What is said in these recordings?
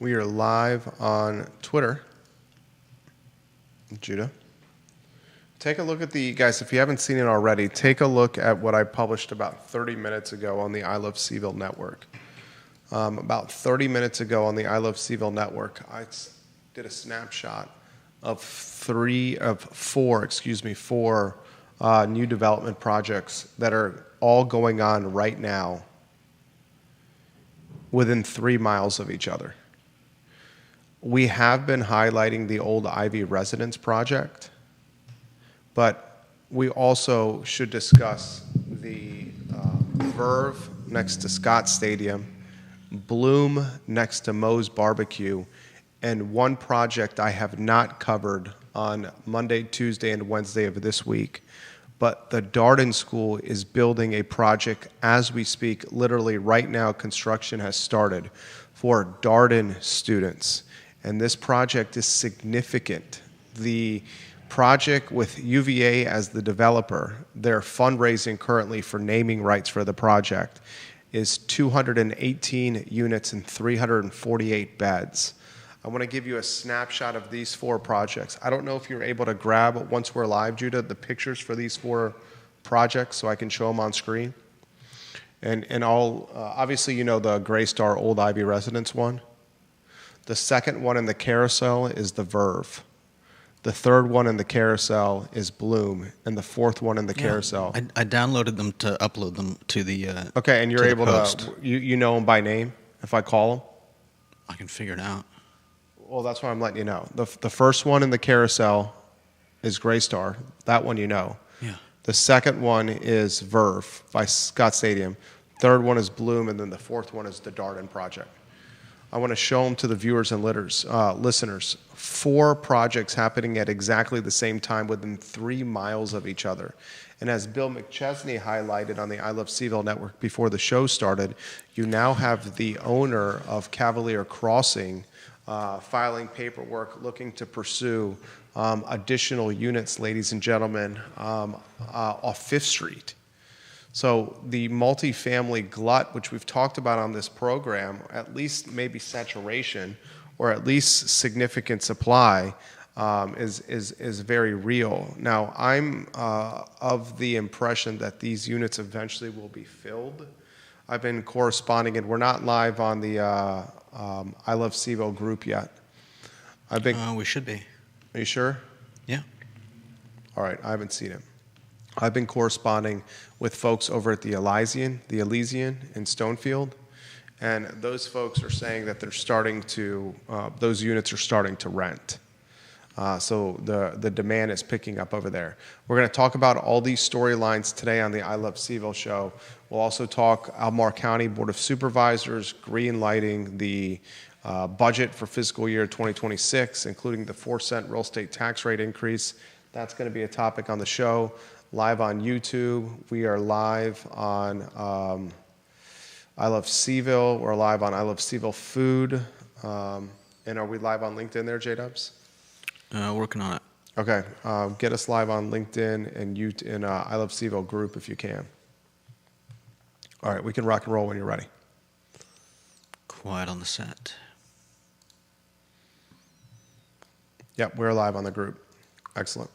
We are live on Twitter. Judah. Take a look at guys, if you haven't seen it already, take a look at what I published about 30 minutes ago on the I Love CVille network. About 30 minutes ago on the I Love CVille network, I did a snapshot of four new development projects that are all going on right now within 3 miles of each other. We have been highlighting the old Ivy Residence project, but we also should discuss the Verve next to Scott Stadium, Bloom next to Moe's Barbecue, and one project I have not covered on Monday, Tuesday, and Wednesday of this week. But the Darden School is building a project as we speak. Literally right now, construction has started for Darden students. And this project is significant. The project with UVA as the developer, their fundraising currently for naming rights for the project is 218 units and 348 beds. I want to give you a snapshot of these 4 projects. I don't know if you're able to grab, once we're live, Judah, the pictures for these 4 projects so I can show them on screen. And all, obviously you know the Gray Star Old Ivy Residence one. The second one in the carousel is the Verve. The third one in the carousel is Bloom, and the fourth one in the carousel. I downloaded them to upload them to the okay, and you're able to, you know them by name if I call them? I can figure it out. Well, that's why I'm letting you know. The first one in the carousel is Gray Star. That one you know. Yeah. The second one is Verve by Scott Stadium. Third one is Bloom, and then the fourth one is the Darden Project. I want to show them to the viewers and listeners. 4 projects happening at exactly the same time within 3 miles of each other. And as Bill McChesney highlighted on the I Love CVille network before the show started, you now have the owner of Cavalier Crossing filing paperwork looking to pursue additional units, ladies and gentlemen, off 5th Street. So the multifamily glut, which we've talked about on this program, at least maybe saturation or at least significant supply, is very real. Now, I'm of the impression that these units eventually will be filled. I've been corresponding, and we're not live on the I Love CVille group yet. We should be. Are you sure? Yeah. All right, I haven't seen it. I've been corresponding with folks over at the Elysian in Stonefield, and those folks are saying that they're starting to, those units are starting to rent. So the demand is picking up over there. We're going to talk about all these storylines today on the I Love CVille show. We'll also talk Albemarle County Board of Supervisors green lighting the budget for fiscal year 2026, including the 4-cent real estate tax rate increase. That's going to be a topic on the show. Live on YouTube. We are live on I Love CVille. We're live on I Love CVille Food. And are we live on LinkedIn there, J-Dubs? Working on it. Okay. Get us live on LinkedIn and I Love CVille group if you can. All right. We can rock and roll when you're ready. Quiet on the set. Yep. We're live on the group. Excellent.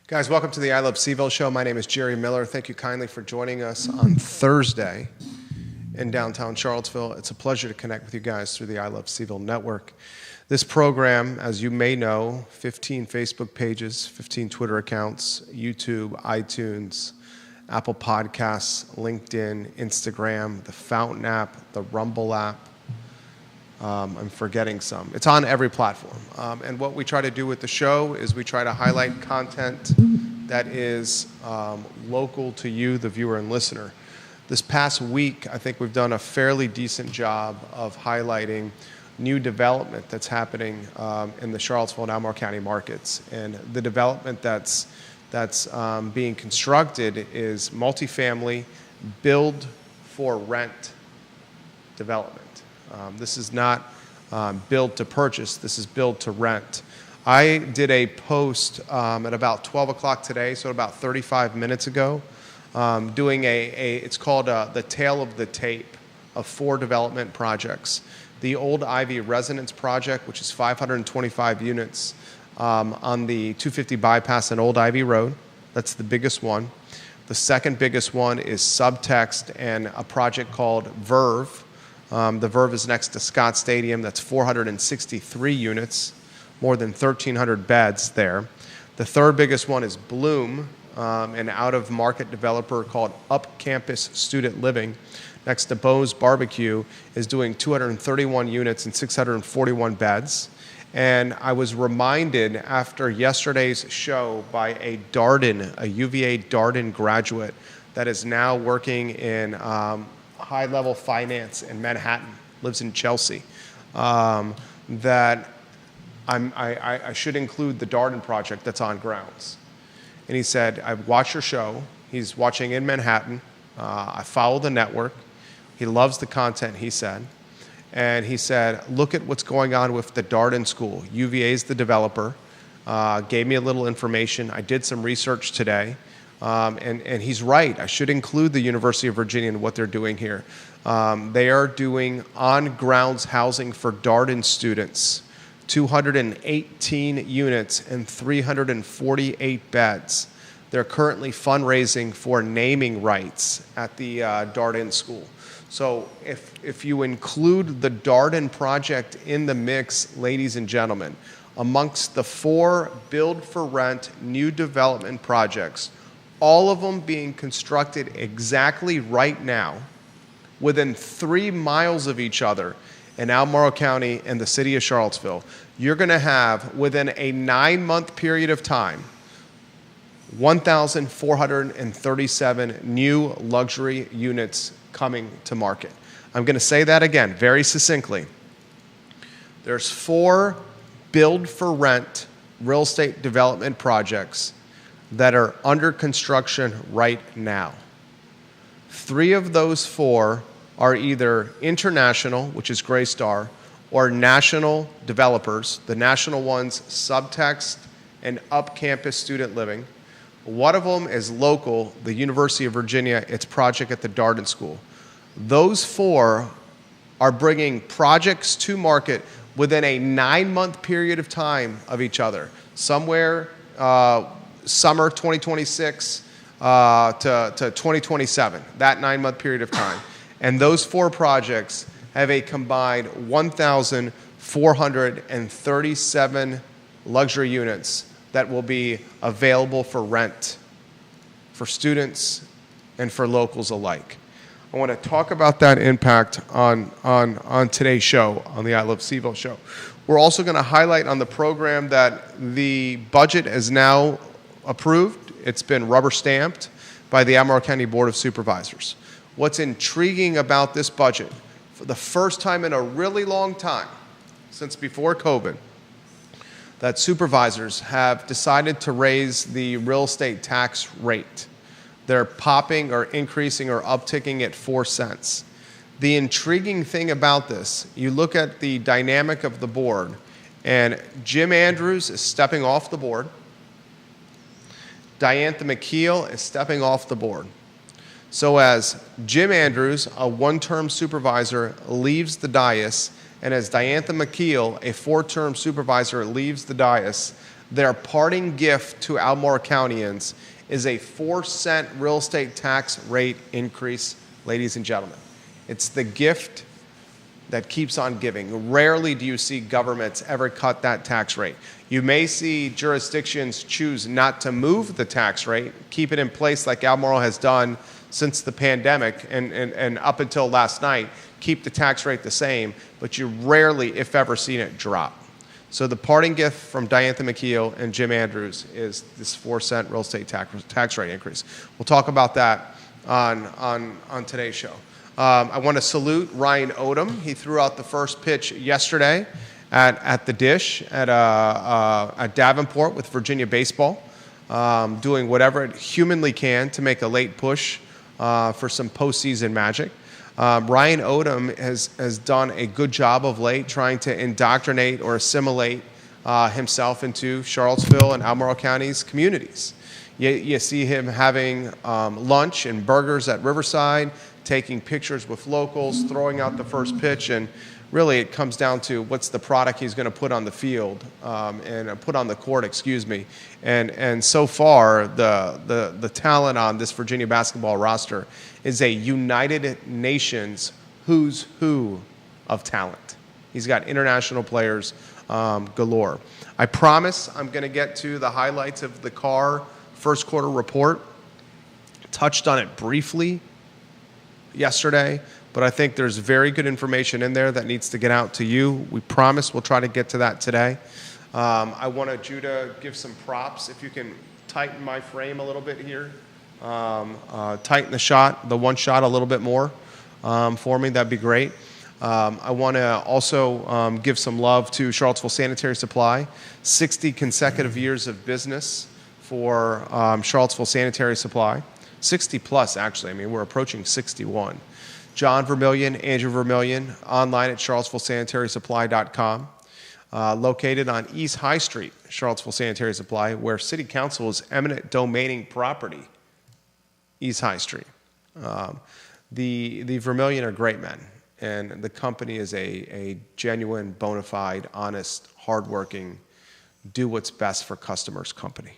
Guys, welcome to the I Love CVille show. My name is Jerry Miller. Thank you kindly for joining us on Thursday in downtown Charlottesville. It's a pleasure to connect with you guys through the I Love CVille network. This program, as you may know, 15 Facebook pages, 15 Twitter accounts, YouTube, iTunes, Apple Podcasts, LinkedIn, Instagram, the Fountain app, the Rumble app. I'm forgetting some. It's on every platform. And what we try to do with the show is we try to highlight content that is local to you, the viewer and listener. This past week, I think we've done a fairly decent job of highlighting new development that's happening in the Charlottesville and Albemarle County markets. And the development that's being constructed is multifamily build for rent development. This is not build to purchase. This is build to rent. I did a post at about 12 o'clock today, so about 35 minutes ago, doing it's called the Tale of the Tape of 4 development projects. The Old Ivy Residence Project, which is 525 units on the 250 bypass on Old Ivy Road. That's the biggest one. The second biggest one is Subtext and a project called Verve. The Verve is next to Scott Stadium. That's 463 units, more than 1,300 beds there. The third biggest one is Bloom, an out-of-market developer called Up Campus Student Living, next to Bo's Barbecue, is doing 231 units and 641 beds. And I was reminded after yesterday's show by a UVA Darden graduate that is now working in high-level finance in Manhattan, lives in Chelsea, that I should include the Darden project that's on grounds. And he said, I've watched your show. He's watching in Manhattan. I follow the network. He loves the content, he said. And he said, look at what's going on with the Darden School. UVA's the developer. Gave me a little information. I did some research today. And he's right. I should include the University of Virginia in what they're doing here. They are doing on-grounds housing for Darden students, 218 units and 348 beds. They're currently fundraising for naming rights at the Darden School. So if you include the Darden project in the mix, ladies and gentlemen, amongst the 4 build-for-rent new development projects, all of them being constructed exactly right now, within 3 miles of each other in Albemarle County and the city of Charlottesville, you're going to have, within a 9-month period of time, 1,437 new luxury units coming to market. I'm going to say that again very succinctly. There's 4 build-for-rent real estate development projects that are under construction right now. 3 of those 4 are either international, which is Greystar, or national developers. The national ones, Subtext and Up Campus Student Living. One of them is local, the University of Virginia, its project at the Darden School. Those 4 are bringing projects to market within a 9-month period of time of each other, somewhere summer 2026 to 2027, that 9-month period of time. And those 4 projects have a combined 1,437 luxury units that will be available for rent for students and for locals alike. I want to talk about that impact on today's show, on the I Love CVille show. We're also going to highlight on the program that the budget is now approved. It's been rubber stamped by the Albemarle County Board of Supervisors. What's intriguing about this budget, for the first time in a really long time, since before COVID, that supervisors have decided to raise the real estate tax rate. They're popping or increasing or upticking at 4 cents. The intriguing thing about this, you look at the dynamic of the board, and Jim Andrews is stepping off the board. Diantha McKeel is stepping off the board. So as Jim Andrews, a 1-term supervisor, leaves the dais, and as Diantha McKeel, a 4-term supervisor, leaves the dais, their parting gift to Albemarle Countyans is a 4-cent real estate tax rate increase, ladies and gentlemen. It's the gift that keeps on giving. Rarely do you see governments ever cut that tax rate. You may see jurisdictions choose not to move the tax rate, keep it in place like Albemarle has done since the pandemic and up until last night, keep the tax rate the same, but you rarely, if ever, seen it drop. So the parting gift from Diantha McKeel and Jim Andrews is this 4-cent real estate tax rate increase. We'll talk about that on today's show. I want to salute Ryan Odom. He threw out the first pitch yesterday at the Dish at Davenport with Virginia baseball, doing whatever it humanly can to make a late push for some postseason magic. Ryan Odom has done a good job of late trying to indoctrinate or assimilate himself into Charlottesville and Albemarle County's communities. You see him having lunch and burgers at Riverside, taking pictures with locals, throwing out the first pitch, and really it comes down to what's the product he's going to put on the field and put on the court, excuse me. And so far, the talent on this Virginia basketball roster is a United Nations who's who of talent. He's got international players galore. I promise I'm going to get to the highlights of the Carr first quarter report. Touched on it briefly yesterday, but I think there's very good information in there that needs to get out to you. We promise we'll try to get to that today. I want Judah give some props. If you can tighten my frame a little bit here, tighten the one shot a little bit more for me, that'd be great. I want to also give some love to Charlottesville Sanitary Supply. 60 consecutive years of business for Charlottesville Sanitary Supply. 60 plus, actually. I mean, we're approaching 61. John Vermillion, Andrew Vermillion, online at charlottesvillesanitarysupply.com. Located on East High Street, Charlottesville Sanitary Supply, where City Council is eminent domaining property, East High Street. The Vermillion are great men, and the company is a genuine, bona fide, honest, hardworking, do what's best for customers company.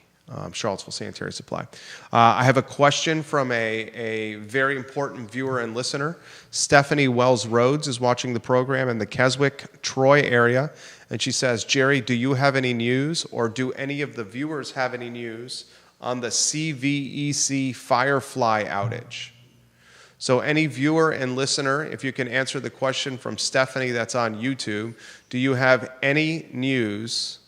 Charlottesville Sanitary Supply. I have a question from a very important viewer and listener. Stephanie Wells Rhodes is watching the program in the Keswick, Troy area, and she says, Jerry, do you have any news, or do any of the viewers have any news on the CVEC Firefly outage? So any viewer and listener, if you can answer the question from Stephanie that's on YouTube, do you have any news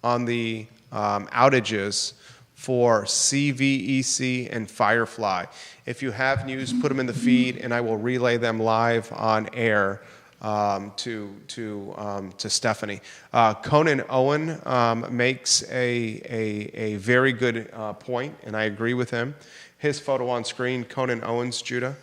on the outages for CVEC and Firefly? If you have news, put them in the feed, and I will relay them live on air to Stephanie. Conan Owen makes a very good point, and I agree with him. His photo on screen, Conan Owens, Judah.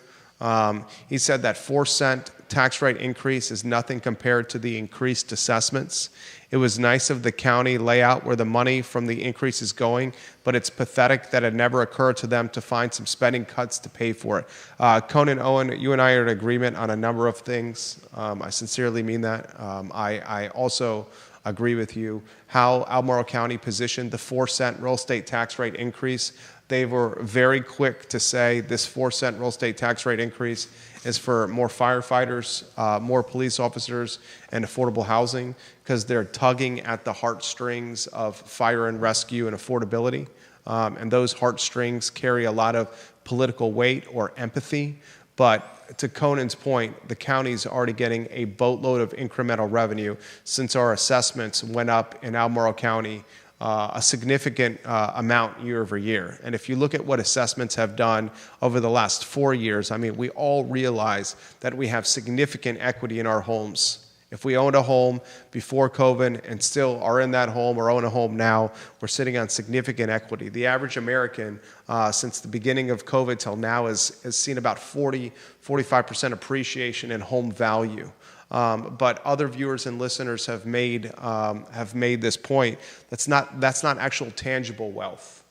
He said that 4-cent tax rate increase is nothing compared to the increased assessments. It was nice of the county layout where the money from the increase is going, but it's pathetic that it never occurred to them to find some spending cuts to pay for it. Conan Owen, you and I are in agreement on a number of things. I sincerely mean that. I also agree with you. How Albemarle County positioned the 4-cent real estate tax rate increase. They were very quick to say this 4-cent real estate tax rate increase is for more firefighters, more police officers, and affordable housing, because they're tugging at the heartstrings of fire and rescue and affordability. And those heartstrings carry a lot of political weight or empathy. But to Conan's point, the county's already getting a boatload of incremental revenue since our assessments went up in Albemarle County a significant amount year over year. And if you look at what assessments have done over the last 4 years, I mean, we all realize that we have significant equity in our homes. If we owned a home before COVID and still are in that home or own a home now, we're sitting on significant equity. The average American, since the beginning of COVID till now, has seen about 45% appreciation in home value. But other viewers and listeners have made this point. That's not actual tangible wealth.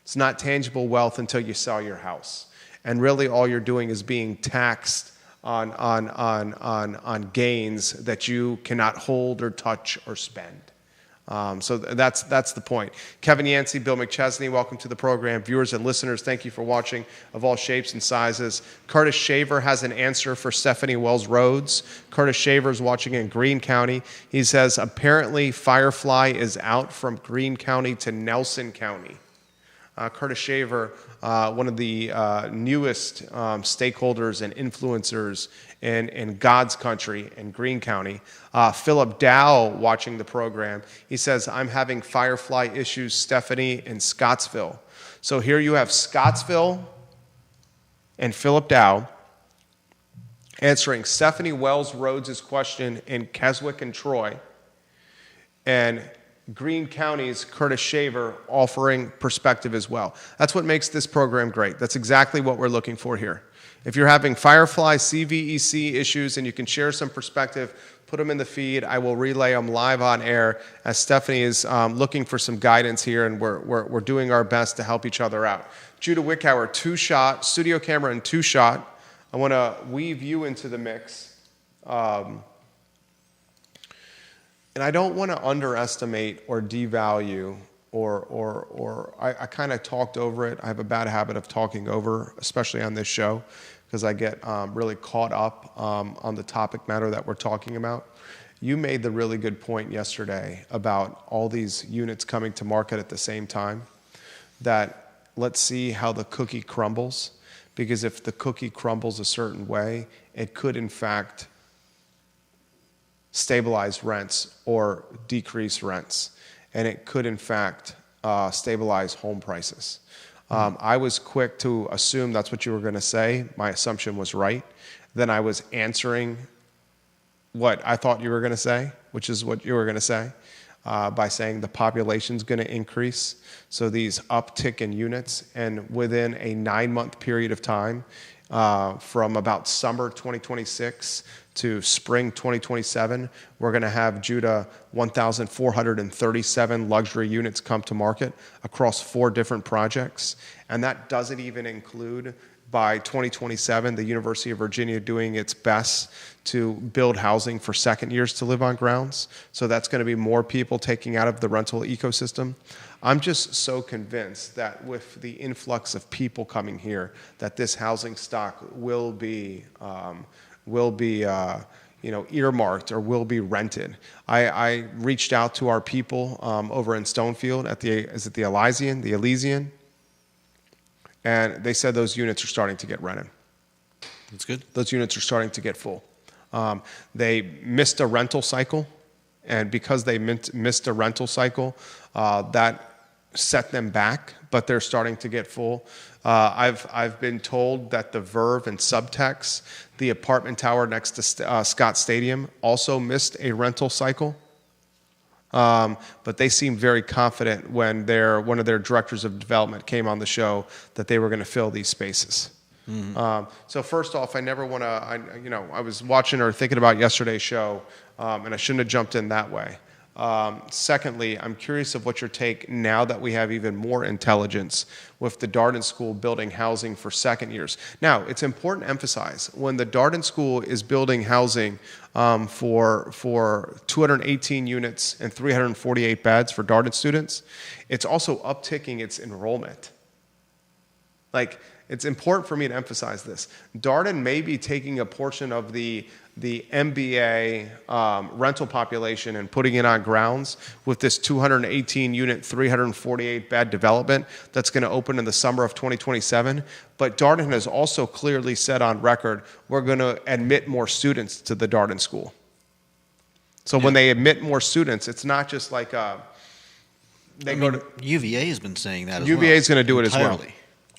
It's not tangible wealth until you sell your house, and really all you're doing is being taxed on gains that you cannot hold or touch or spend. So that's the point. Kevin Yancey, Bill McChesney, welcome to the program. Viewers and listeners, thank you for watching, of all shapes and sizes. Curtis Shaver has an answer for Stephanie Wells Rhodes. Curtis Shaver is watching in Greene County. He says, apparently Firefly is out from Greene County to Nelson County. Curtis Shaver, one of the newest stakeholders and influencers in God's country in Greene County. Philip Dow watching the program. He says, I'm having Firefly issues, Stephanie, in Scottsville. So here you have Scottsville and Philip Dow answering Stephanie Wells Rhodes' question in Keswick and Troy, and Greene County's Curtis Shaver offering perspective as well. That's what makes this program great. That's exactly what we're looking for here. If you're having Firefly CVEC issues and you can share some perspective, put them in the feed. I will relay them live on air as Stephanie is looking for some guidance here, and we're doing our best to help each other out. Judah Wickhauer, 2-shot, studio camera and 2-shot. I want to weave you into the mix. And I don't want to underestimate or devalue or I kind of talked over it. I have a bad habit of talking over, especially on this show, because I get really caught up on the topic matter that we're talking about. You made the really good point yesterday about all these units coming to market at the same time, that let's see how the cookie crumbles, because if the cookie crumbles a certain way, it could in fact stabilize rents or decrease rents, and it could in fact stabilize home prices. I was quick to assume that's what you were going to say. My assumption was right. Then I was answering what I thought you were going to say, which is what you were going to say, by saying the population's going to increase. So these uptick in units, and within a 9-month period of time, from about summer 2026 to spring 2027, we're going to have, Judah, 1,437 luxury units come to market across 4 different projects. And that doesn't even include, by 2027, the University of Virginia doing its best to build housing for second years to live on grounds. So that's going to be more people taking out of the rental ecosystem. I'm just so convinced that with the influx of people coming here, that this housing stock will be earmarked or will be rented. I reached out to our people over in Stonefield at the Elysian, and they said those units are starting to get rented. That's good. Those units are starting to get full. They missed a rental cycle, and because they missed a rental cycle, that set them back, but they're starting to get full. I've been told that the Verve and Subtex, the apartment tower next to Scott Stadium, also missed a rental cycle. But they seemed very confident when one of their directors of development came on the show that they were going to fill these spaces. Mm-hmm. So first off, I never want to. I was watching or thinking about yesterday's show, and I shouldn't have jumped in that way. Secondly, I'm curious of what your take, now that we have even more intelligence with the Darden School building housing for second years. Now, it's important to emphasize, when the Darden School is building housing for 218 units and 348 beds for Darden students, it's also upticking its enrollment. It's important for me to emphasize this. Darden may be taking a portion of the MBA rental population and putting it on grounds with this 218 unit, 348 bed development that's going to open in the summer of 2027. But Darden has also clearly said on record, we're going to admit more students to the Darden School. So when they admit more students, it's not just like UVA has been saying that as well. UVA is going to do it as well.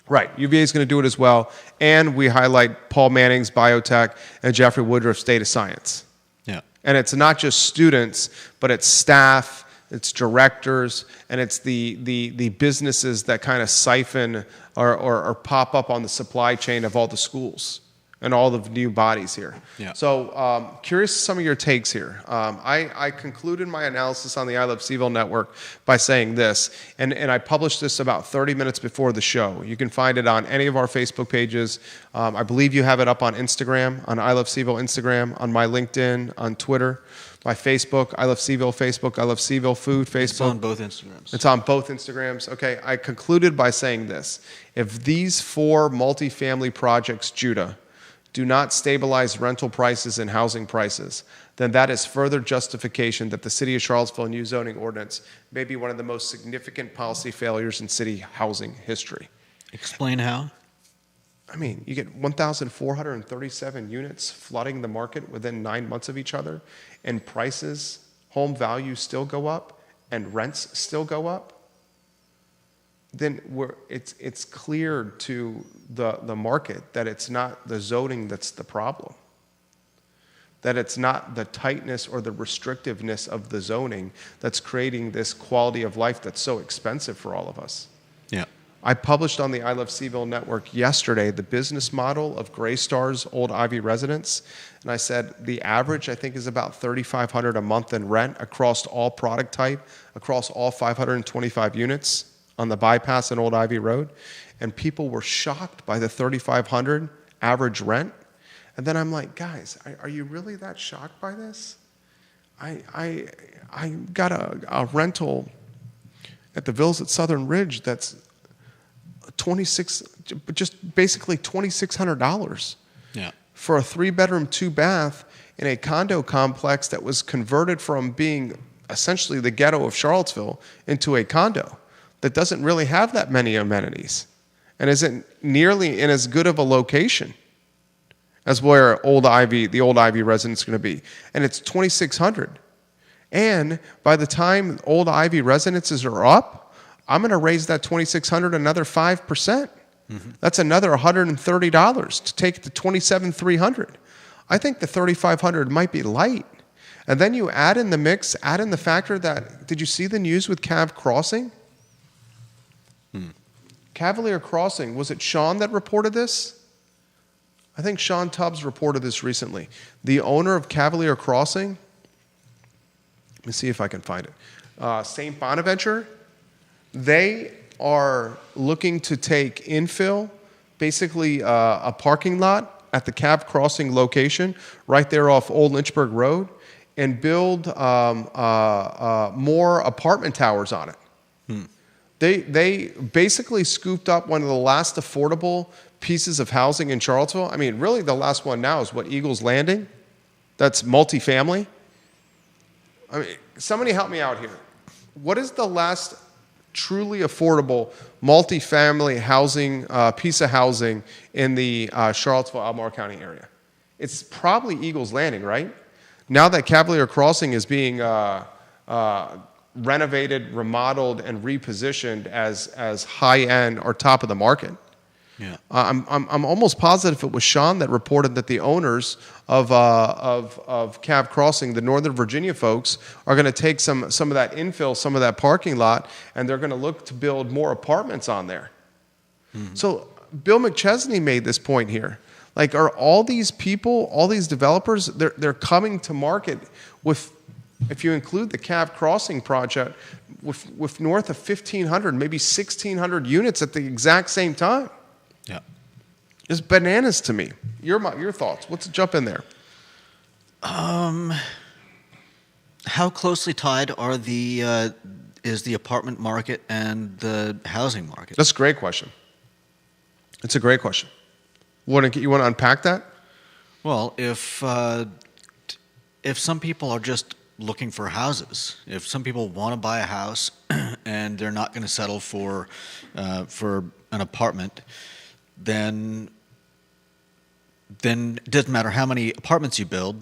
Right, UVA is going to do it as well, and we highlight Paul Manning's biotech and Jeffrey Woodruff's data science. Yeah, and it's not just students, but it's staff, it's directors, and it's the businesses that kind of siphon or pop up on the supply chain of all the schools and all the new bodies here. Yeah. So curious some of your takes here. I concluded my analysis on the I Love CVille network by saying this, and I published this about 30 minutes before the show. You can find it on any of our Facebook pages. I believe you have it up on Instagram, on I Love CVille Instagram, on my LinkedIn, on Twitter, my Facebook, I Love CVille Facebook, I Love CVille Food Facebook. It's on both Instagrams. It's on both Instagrams. Okay, I concluded by saying this. If these 4 multifamily projects, Judah, do not stabilize rental prices and housing prices, then that is further justification that the City of Charlottesville new zoning ordinance may be one of the most significant policy failures in city housing history. Explain how. I mean, you get 1,437 units flooding the market within 9 months of each other, and prices, home values still go up, and rents still go up. Then it's clear to the market that it's not the zoning that's the problem, that it's not the tightness or the restrictiveness of the zoning that's creating this quality of life that's so expensive for all of us. Yeah. I published on the I Love CVille network yesterday the business model of Graystar's old Ivy residence, and I said the average I think is about $3,500 a month in rent across all product type, across all 525 units on the bypass and Old Ivy Road, and people were shocked by the $3,500 average rent. And then I'm like, guys, are you really that shocked by this? I got a rental at the Villas at Southern Ridge that's just basically $2,600 for a 3-bedroom, 2-bath in a condo complex that was converted from being essentially the ghetto of Charlottesville into a condo that doesn't really have that many amenities and isn't nearly in as good of a location as where the old Ivy residence is going to be. And it's $2,600. And by the time old Ivy residences are up, I'm going to raise that $2,600 another 5%. That's another $130 to take it to $27,300. I think the $3,500 might be light. And then you add in the mix, add in the factor that, did you see the news with Cav Crossing? Cavalier Crossing, was it Sean that reported this? I think Sean Tubbs reported this recently. The owner of Cavalier Crossing, let me see if I can find it, St. Bonaventure, they are looking to take infill, basically a parking lot at the Cav Crossing location right there off Old Lynchburg Road and build more apartment towers on it. They basically scooped up one of the last affordable pieces of housing in Charlottesville. I mean, really the last one now is what, Eagles Landing? That's multifamily. I mean, somebody help me out here. What is the last truly affordable multifamily housing piece of housing in the Charlottesville, Albemarle County area? It's probably Eagles Landing, right? Now that Cavalier Crossing is being renovated, remodeled, and repositioned as high-end or top of the market. Yeah. I'm almost positive it was Sean that reported that the owners of Cav Crossing, the Northern Virginia folks, are going to take some of that infill, some of that parking lot, and they're going to look to build more apartments on there. So Bill McChesney made this point here. Like, are all these people, all these developers, they're coming to market with, if you include the Cav Crossing project, with north of 1,500, maybe 1,600 units at the exact same time. Yeah. It's bananas to me. Your thoughts. Let's jump in there. How closely tied are is the apartment market and the housing market? That's a great question. It's a great question. You want to unpack that? Well, if some people are just looking for houses, if some people want to buy a house and they're not going to settle for an apartment, then it doesn't matter how many apartments you build,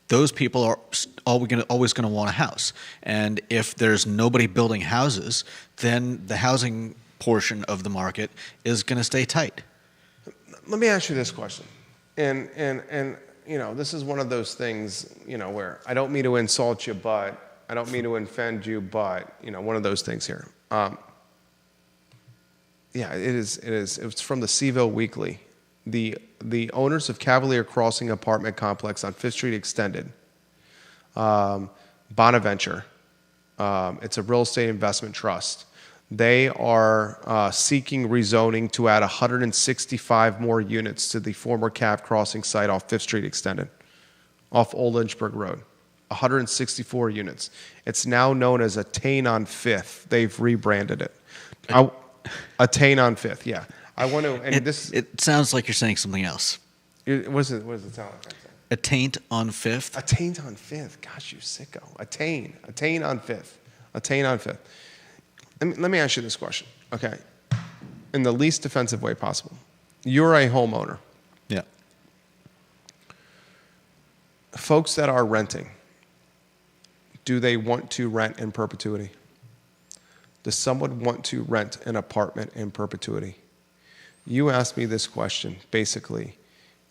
those people are always going to want a house. And if there's nobody building houses, then the housing portion of the market is going to stay tight. Let me ask you this question. And this is one of those things, where I don't mean to insult you, but I don't mean to offend you, but, one of those things here. Yeah, it is. It's from the CVille Weekly. The owners of Cavalier Crossing apartment complex on 5th Street Extended, Bonaventure, it's a real estate investment trust. They are seeking rezoning to add 165 more units to the former Cav Crossing site off 5th Street Extended, off Old Lynchburg Road. 164 units. It's now known as Attain on 5th. They've rebranded it. Attain on 5th, yeah. I want to, and it sounds like you're saying something else. What does it sound like? Attained on 5th? Attained on 5th. Gosh, you sicko. Attain on 5th. Attain on 5th. Let me ask you this question, okay? In the least defensive way possible. You're a homeowner. Yeah. Folks that are renting, do they want to rent in perpetuity? Does someone want to rent an apartment in perpetuity? You asked me this question, basically.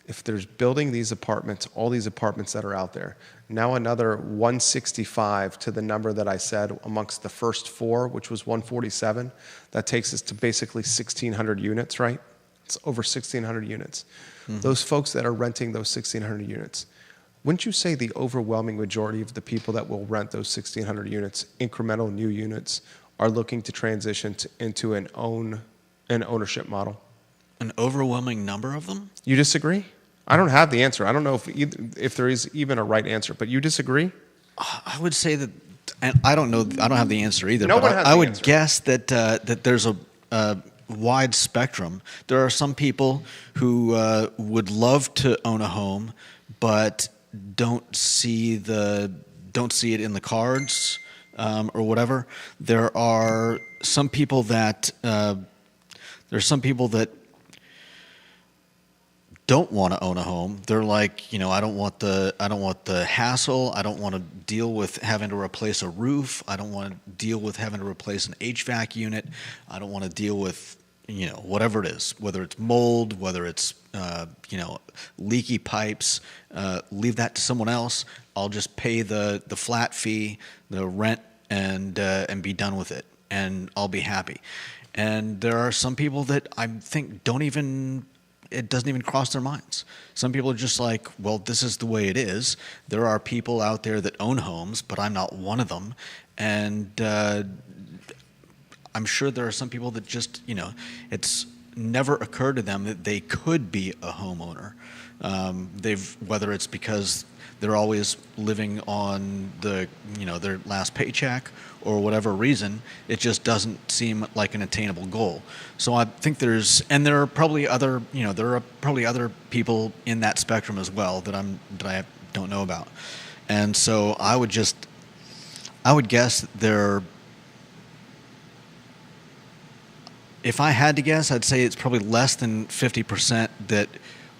if there's building these apartments, all these apartments that are out there, now another 165 to the number that I said amongst the first four, which was 147, that takes us to basically 1,600 units, right? It's over 1,600 units. Those folks that are renting those 1,600 units, wouldn't you say the overwhelming majority of the people that will rent those 1,600 units, incremental new units, are looking to transition into an ownership model? An overwhelming number of them? You disagree? I don't have the answer. I don't know if there is even a right answer, but you disagree? I would say that, and I don't know. I don't have the answer either. No but one has I the would answer. guess that that there's a wide spectrum. There are some people who would love to own a home, but don't see it in the cards or whatever. There are some people that don't want to own a home. They're like, I don't want the hassle. I don't want to deal with having to replace a roof. I don't want to deal with having to replace an HVAC unit. I don't want to deal with, whatever it is, whether it's mold, whether it's, leaky pipes. Leave that to someone else. I'll just pay the flat fee, the rent, and be done with it, and I'll be happy. And there are some people that I think it doesn't even cross their minds. Some people are just like, well, this is the way it is. There are people out there that own homes, but I'm not one of them. And I'm sure there are some people that just, it's never occurred to them that they could be a homeowner. Whether it's because they're always living on their last paycheck or whatever reason, it just doesn't seem like an attainable goal. So I think there are probably other people in that spectrum as well that I don't know about. And so I would guess if I had to guess, I'd say it's probably less than 50% that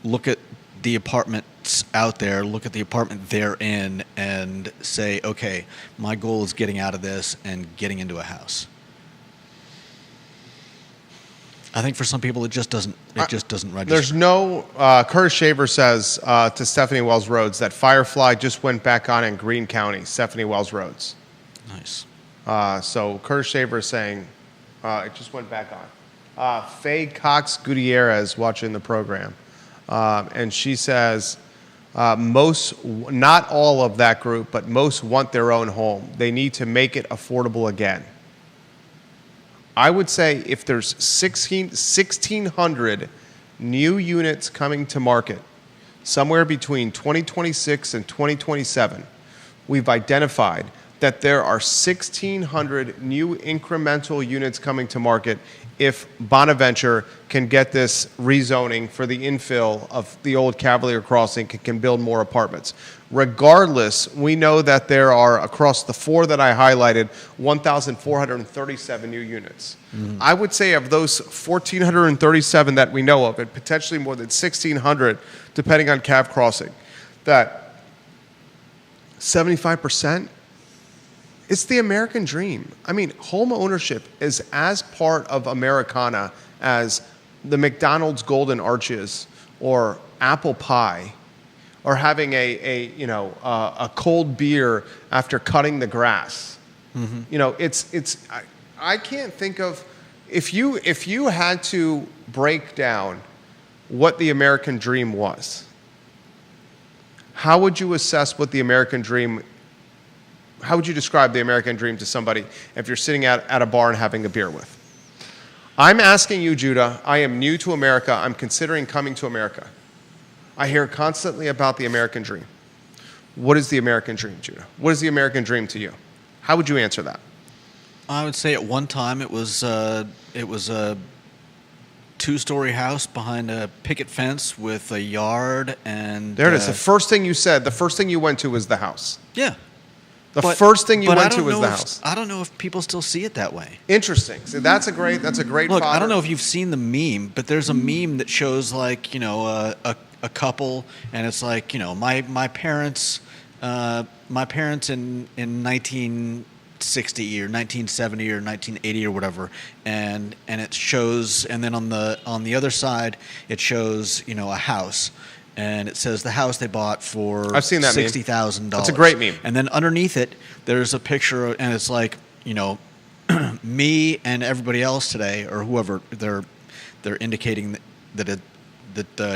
look at the apartments out there, look at the apartment they're in, and say, okay, my goal is getting out of this and getting into a house. I think for some people it just doesn't register. There's no, Curtis Shaver says to Stephanie Wells Rhodes that Firefly just went back on in Greene County, Stephanie Wells Rhodes. Nice. So Curtis Shaver is saying it just went back on. Faye Cox Gutierrez watching the program. And she says most, not all of that group, but most want their own home. They need to make it affordable again. I would say if there's 1,600 new units coming to market, somewhere between 2026 and 2027, we've identified that there are 1,600 new incremental units coming to market if Bonaventure can get this rezoning for the infill of the old Cavalier Crossing, can build more apartments. Regardless, we know that there are, across the four that I highlighted, 1,437 new units. Mm-hmm. I would say of those 1,437 that we know of, and potentially more than 1,600, depending on Cav Crossing, that 75%, it's the American dream. I mean, home ownership is as part of Americana as the McDonald's Golden Arches or apple pie or having a cold beer after cutting the grass. Mm-hmm. I can't think of, if you had to break down what the American dream was, how would you assess what the American dream? How would you describe the American dream to somebody if you're sitting at a bar and having a beer with? I'm asking you, Judah. I am new to America. I'm considering coming to America. I hear constantly about the American dream. What is the American dream, Judah? What is the American dream to you? How would you answer that? I would say at one time it was a two-story house behind a picket fence with a yard and... There it is. The first thing you said, the first thing you went to was the house. Yeah. First thing you went to was the house. I don't know if people still see it that way. Interesting. So that's a great Look, I don't know if you've seen the meme, but there's a meme that shows like, a couple, and it's like, my parents in 1960 or 1970 or 1980 or whatever, and it shows, and then on the other side it shows, a house. and it says the house they bought for I've seen that meme. $60,000. That's a great meme. And then underneath it, there's a picture, and it's like, you know, me and everybody else today, or whoever they're indicating that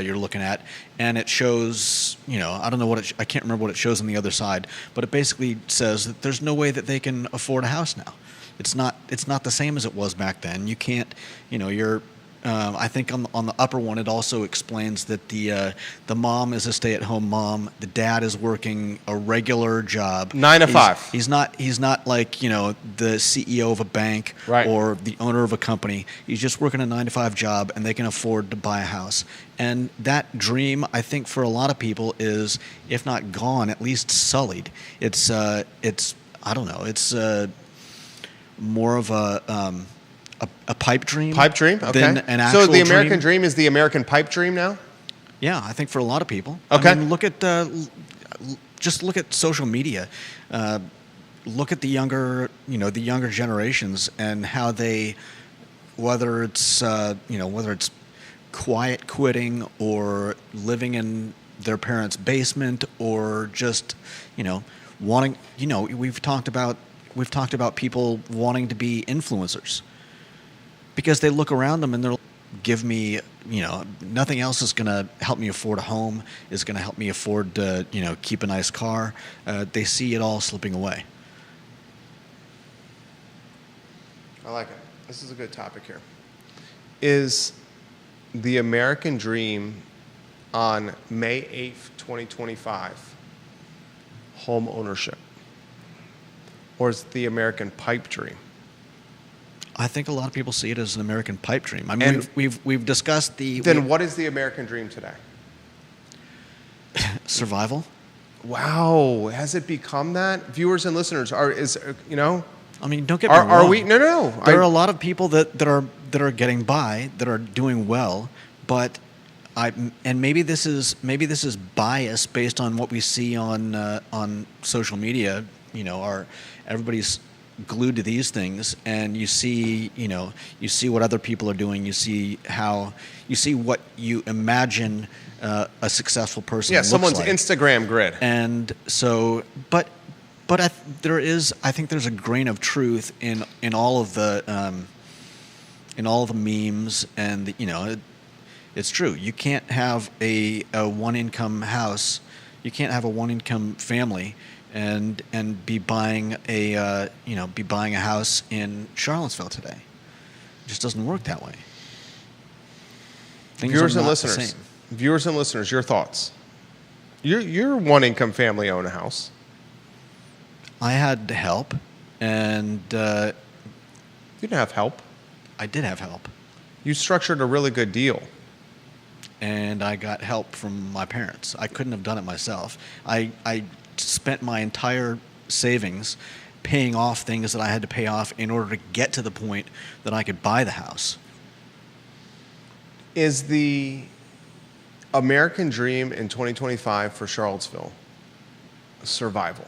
you're looking at, and it shows, you know, I don't know what I can't remember what it shows on the other side, but it basically says that there's no way that they can afford a house now. It's not the same as it was back then. You can't, you know, I think on the upper one, it also explains that the mom is a stay-at-home mom. The dad is working a regular job, 9 to 5. He's not like, you know, the CEO of a bank Right. or the owner of a company. He's just working a 9 to 5 job, and they can afford to buy a house. And that dream, I think, for a lot of people is, if not gone, at least sullied. It's I don't know. It's more of a pipe dream. Pipe dream? Okay. Than an actual so the American dream. dream is the American pipe dream now? Yeah, I think for a lot of people. Okay. I mean, just look at social media. Look at the younger generations and how they, whether it's quiet quitting or living in their parents' basement or just, you know, wanting, you know, we've talked about people wanting to be influencers because they look around them and they're like, give me, you know, nothing else is going to help me afford a home, is going to help me afford to, you know, keep a nice car. They see it all slipping away. I like it. This is a good topic here. Is the American dream on May 8th, 2025, home ownership? Or is it the American pipe dream? I think a lot of people see it as an American pipe dream. I mean, And we've discussed Then what is the American dream today? survival. Wow, has it become that? Viewers and listeners, you know? I mean, don't get me wrong. Are we? No. There are a lot of people that are getting by, that are doing well, but maybe this is bias based on what we see on social media. You know, everybody's glued to these things, and you see what other people are doing. You see what you imagine a successful person looks someone's like. Instagram grid. And so, but I think there's a grain of truth in all of the memes, and you know, it's true. You can't have a one income house. You can't have a one income family and be buying a house in Charlottesville today. It just doesn't work that way. Things Viewers are and not the listeners, same. your thoughts. Your one income family own a house. I had help, and You didn't have help. I did have help, You structured a really good deal. and I got help from my parents. I couldn't have done it myself. I spent my entire savings paying off things that I had to pay off in order to get to the point that I could buy the house. Is the American dream in 2025 for Charlottesville survival?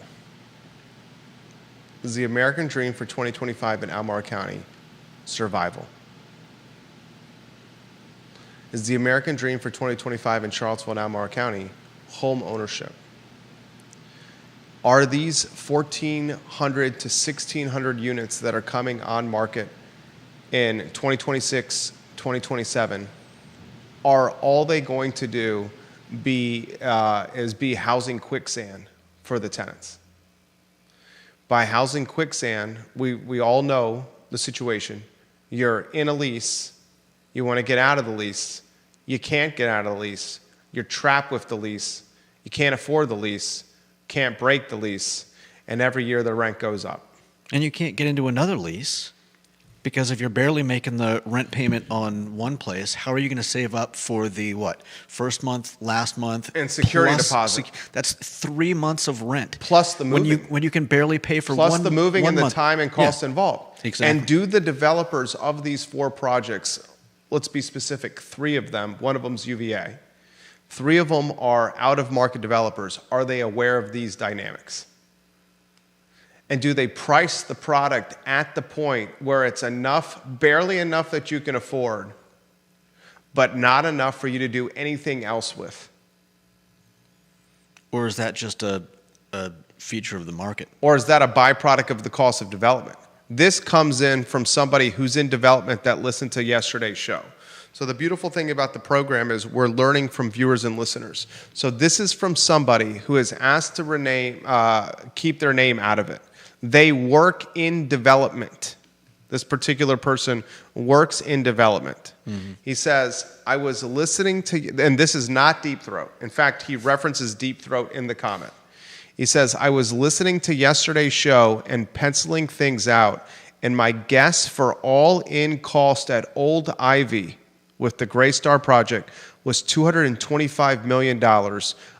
Is the American dream for 2025 in Albemarle County survival? Is the American dream for 2025 in Charlottesville and Albemarle County home ownership? Are these 1,400 to 1,600 units that are coming on market in 2026, 2027, are all they going to do be housing quicksand for the tenants? By housing quicksand, we all know the situation. You're in a lease. You want to get out of the lease. You can't get out of the lease. You're trapped with the lease. You can't afford the lease. Can't break the lease. And every year the rent goes up. And you can't get into another lease because if you're barely making the rent payment on one place, how are you going to save up for the first month, last month, And security deposit. That's 3 months of rent Plus the moving. when you can barely pay for Plus one. the moving one and the month. time and cost Yeah. involved. Exactly. And do the developers of these 4 projects, let's be specific, 3 of them, one of them's UVA, 3 of them are out-of-market developers. Are they aware of these dynamics? And do they price the product at the point where it's enough, barely enough that you can afford, but not enough for you to do anything else with? Or is that just a feature of the market? Or is that a byproduct of the cost of development? This comes in from somebody who's in development that listened to yesterday's show. So the beautiful thing about the program is we're learning from viewers and listeners. So this is from somebody who is asked to keep their name out of it. They work in development. This particular person works in development. Mm-hmm. He says, I was listening to, and this is not Deep Throat. In fact, he references Deep Throat in the comment. He says, I was listening to yesterday's show and penciling things out, and my guess for all-in cost at Old Ivy with the Greystar project was $225 million,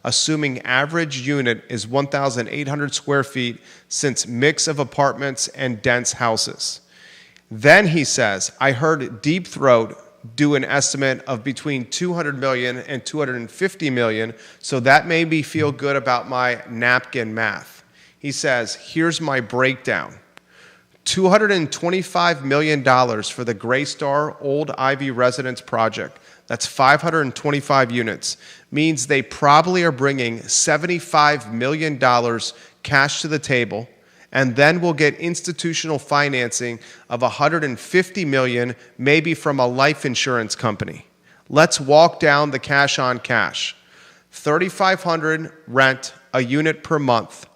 assuming average unit is 1,800 square feet since mix of apartments and dense houses. Then he says, I heard Deep Throat do an estimate of between $200 million and $250 million, so that made me feel good about my napkin math. He says, here's my breakdown. $225 million for the Greystar Old Ivy Residence project, that's 525 units, means they probably are bringing $75 million cash to the table, and then we'll get institutional financing of $150 million, maybe from a life insurance company. Let's walk down the cash on cash. $3,500 rent a unit per month,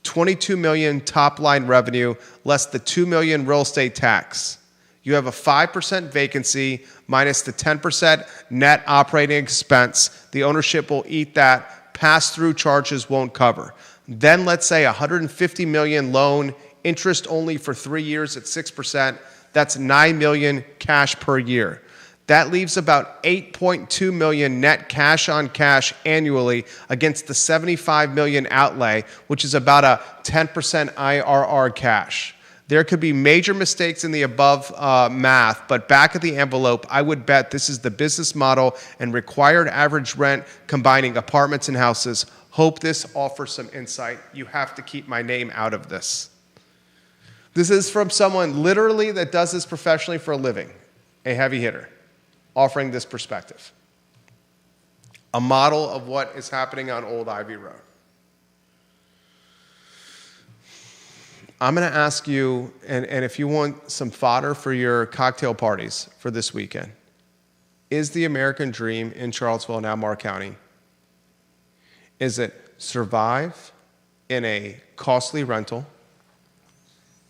$22 million top line revenue, less the $2 million real estate tax. You have a 5% vacancy minus the 10% net operating expense. The ownership will eat that. Pass-through charges won't cover. Then let's say $150 million loan, interest only for 3 years at 6%. That's $9 million cash per year. That leaves about $8.2 million net cash on cash annually against the $75 million outlay, which is about a 10% IRR cash. There could be major mistakes in the above math, but back of the envelope, I would bet this is the business model and required average rent combining apartments and houses. Hope this offers some insight. You have to keep my name out of this. This is from someone literally that does this professionally for a living, a heavy hitter, offering this perspective. A model of what is happening on Old Ivy Road. I'm going to ask you, and if you want some fodder for your cocktail parties for this weekend, is the American dream in Charlottesville and Albemarle County, is it survive in a costly rental,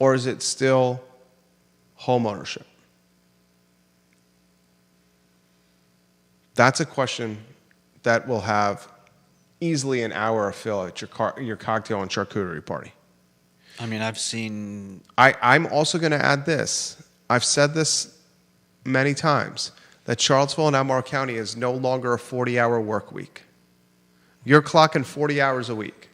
or is it still home ownership? That's a question that will have easily an hour of fill at your cocktail and charcuterie party. I mean, I've seen... I'm also going to add this. I've said this many times, that Charlottesville and Albemarle County is no longer a 40-hour work week. You're clocking 40 hours a week.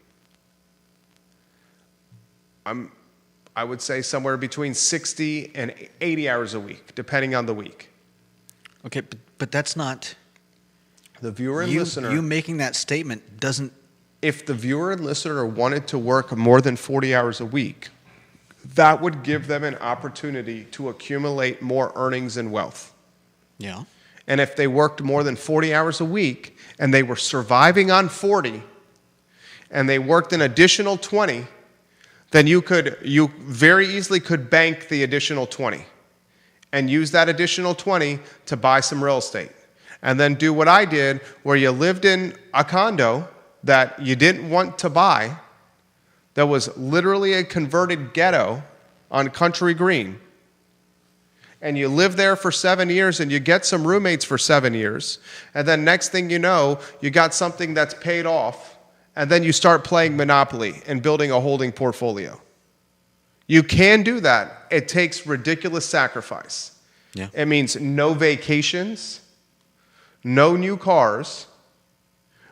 I would say somewhere between 60 and 80 hours a week, depending on the week. Okay, but that's not... The viewer and listener... You making that statement doesn't... If the viewer and listener wanted to work more than 40 hours a week, that would give them an opportunity to accumulate more earnings and wealth. Yeah. And if they worked more than 40 hours a week and they were surviving on 40 and they worked an additional 20, then you very easily could bank the additional 20 and use that additional 20 to buy some real estate. And then do what I did, where you lived in a condo that you didn't want to buy, that was literally a converted ghetto on Country Green, and you live there for 7 years and you get some roommates for 7 years, and then next thing you know, you got something that's paid off, and then you start playing Monopoly and building a holding portfolio. You can do that. It takes ridiculous sacrifice. Yeah. It means no vacations, no new cars,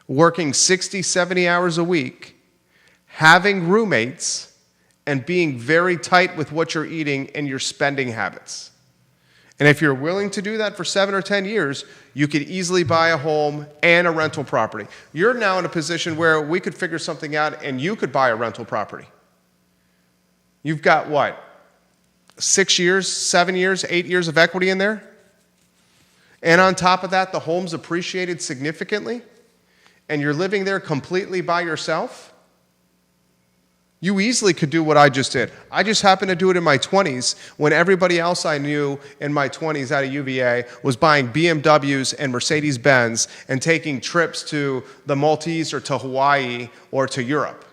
working 60, 70 hours a week, having roommates, and being very tight with what you're eating and your spending habits. And if you're willing to do that for 7 or 10 years, you could easily buy a home and a rental property. You're now in a position where we could figure something out and you could buy a rental property. You've got what? 6 years, 7 years, 8 years of equity in there? And on top of that, the home's appreciated significantly? and you're living there completely by yourself, you easily could do what I just did. I just happened to do it in my 20s when everybody else I knew in my 20s out of UVA was buying BMWs and Mercedes-Benz and taking trips to the Maldives or to Hawaii or to Europe.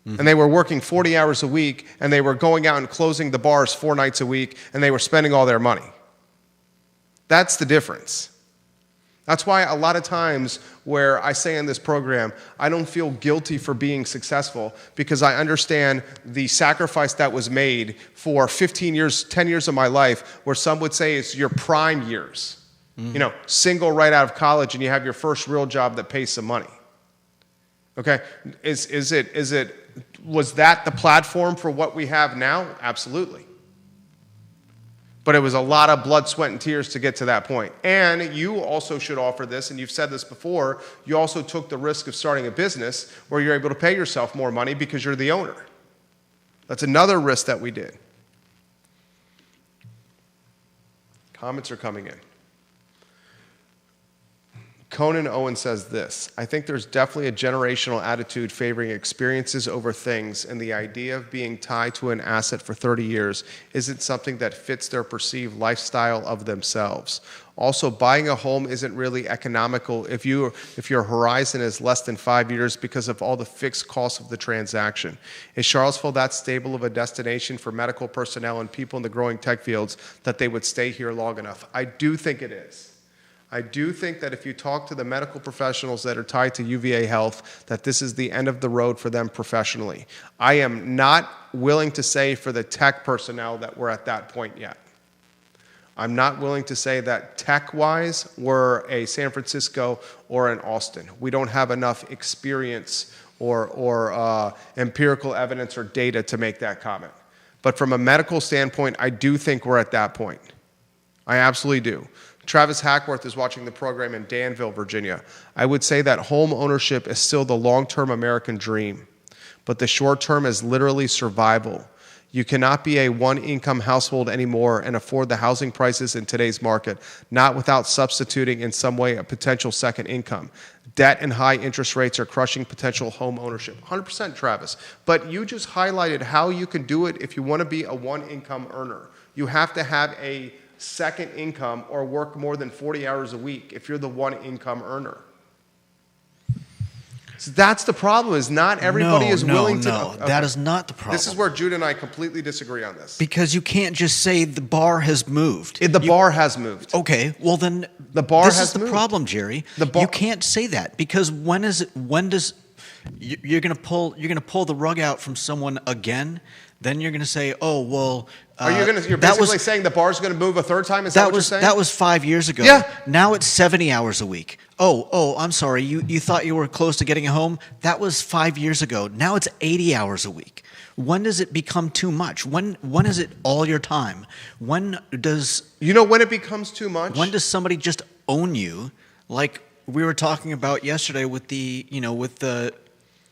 Mm-hmm. And they were working 40 hours a week, and they were going out and closing the bars 4 nights a week, and they were spending all their money. That's the difference. That's why a lot of times where I say in this program, I don't feel guilty for being successful because I understand the sacrifice that was made for 15 years, 10 years of my life, where some would say it's your prime years. Mm-hmm. You know, single right out of college and you have your first real job that pays some money. Okay? Was that the platform for what we have now? Absolutely. But it was a lot of blood, sweat, and tears to get to that point. And you also should offer this, and you've said this before, you also took the risk of starting a business where you're able to pay yourself more money because you're the owner. That's another risk that we did. Comments are coming in. Conan Owen says this: I think there's definitely a generational attitude favoring experiences over things, and the idea of being tied to an asset for 30 years isn't something that fits their perceived lifestyle of themselves. Also, buying a home isn't really economical if your horizon is less than 5 years because of all the fixed costs of the transaction. Is Charlottesville that stable of a destination for medical personnel and people in the growing tech fields that they would stay here long enough? I do think it is. I do think that if you talk to the medical professionals that are tied to UVA Health, that this is the end of the road for them professionally. I am not willing to say for the tech personnel that we're at that point yet. I'm not willing to say that tech-wise we're a San Francisco or an Austin. We don't have enough experience or empirical evidence or data to make that comment. But from a medical standpoint, I do think we're at that point. I absolutely do. Travis Hackworth is watching the program in Danville, Virginia. I would say that home ownership is still the long-term American dream, but the short-term is literally survival. You cannot be a one-income household anymore and afford the housing prices in today's market, not without substituting in some way a potential second income. Debt and high interest rates are crushing potential home ownership. 100%, Travis. But you just highlighted how you can do it if you want to be a one-income earner. You have to have a second income or work more than 40 hours a week if you're the one income earner. So that's the problem, is not everybody is willing to. No, okay. That is not the problem. This is where Judah and I completely disagree on this. Because you can't just say the bar has moved. The bar has moved. Okay, well then the bar this has is the moved. Problem, Jerry. You can't say that because when does you're going to pull the rug out from someone again? Then you're going to say, "Oh, well." You're basically saying the bar's going to move a third time? Is that what you're saying? That was 5 years ago. Yeah. Now it's 70 hours a week. Oh, I'm sorry. You thought you were close to getting a home? That was 5 years ago. Now it's 80 hours a week. When does it become too much? When is it all your time? When it becomes too much? When does somebody just own you? Like we were talking about yesterday with the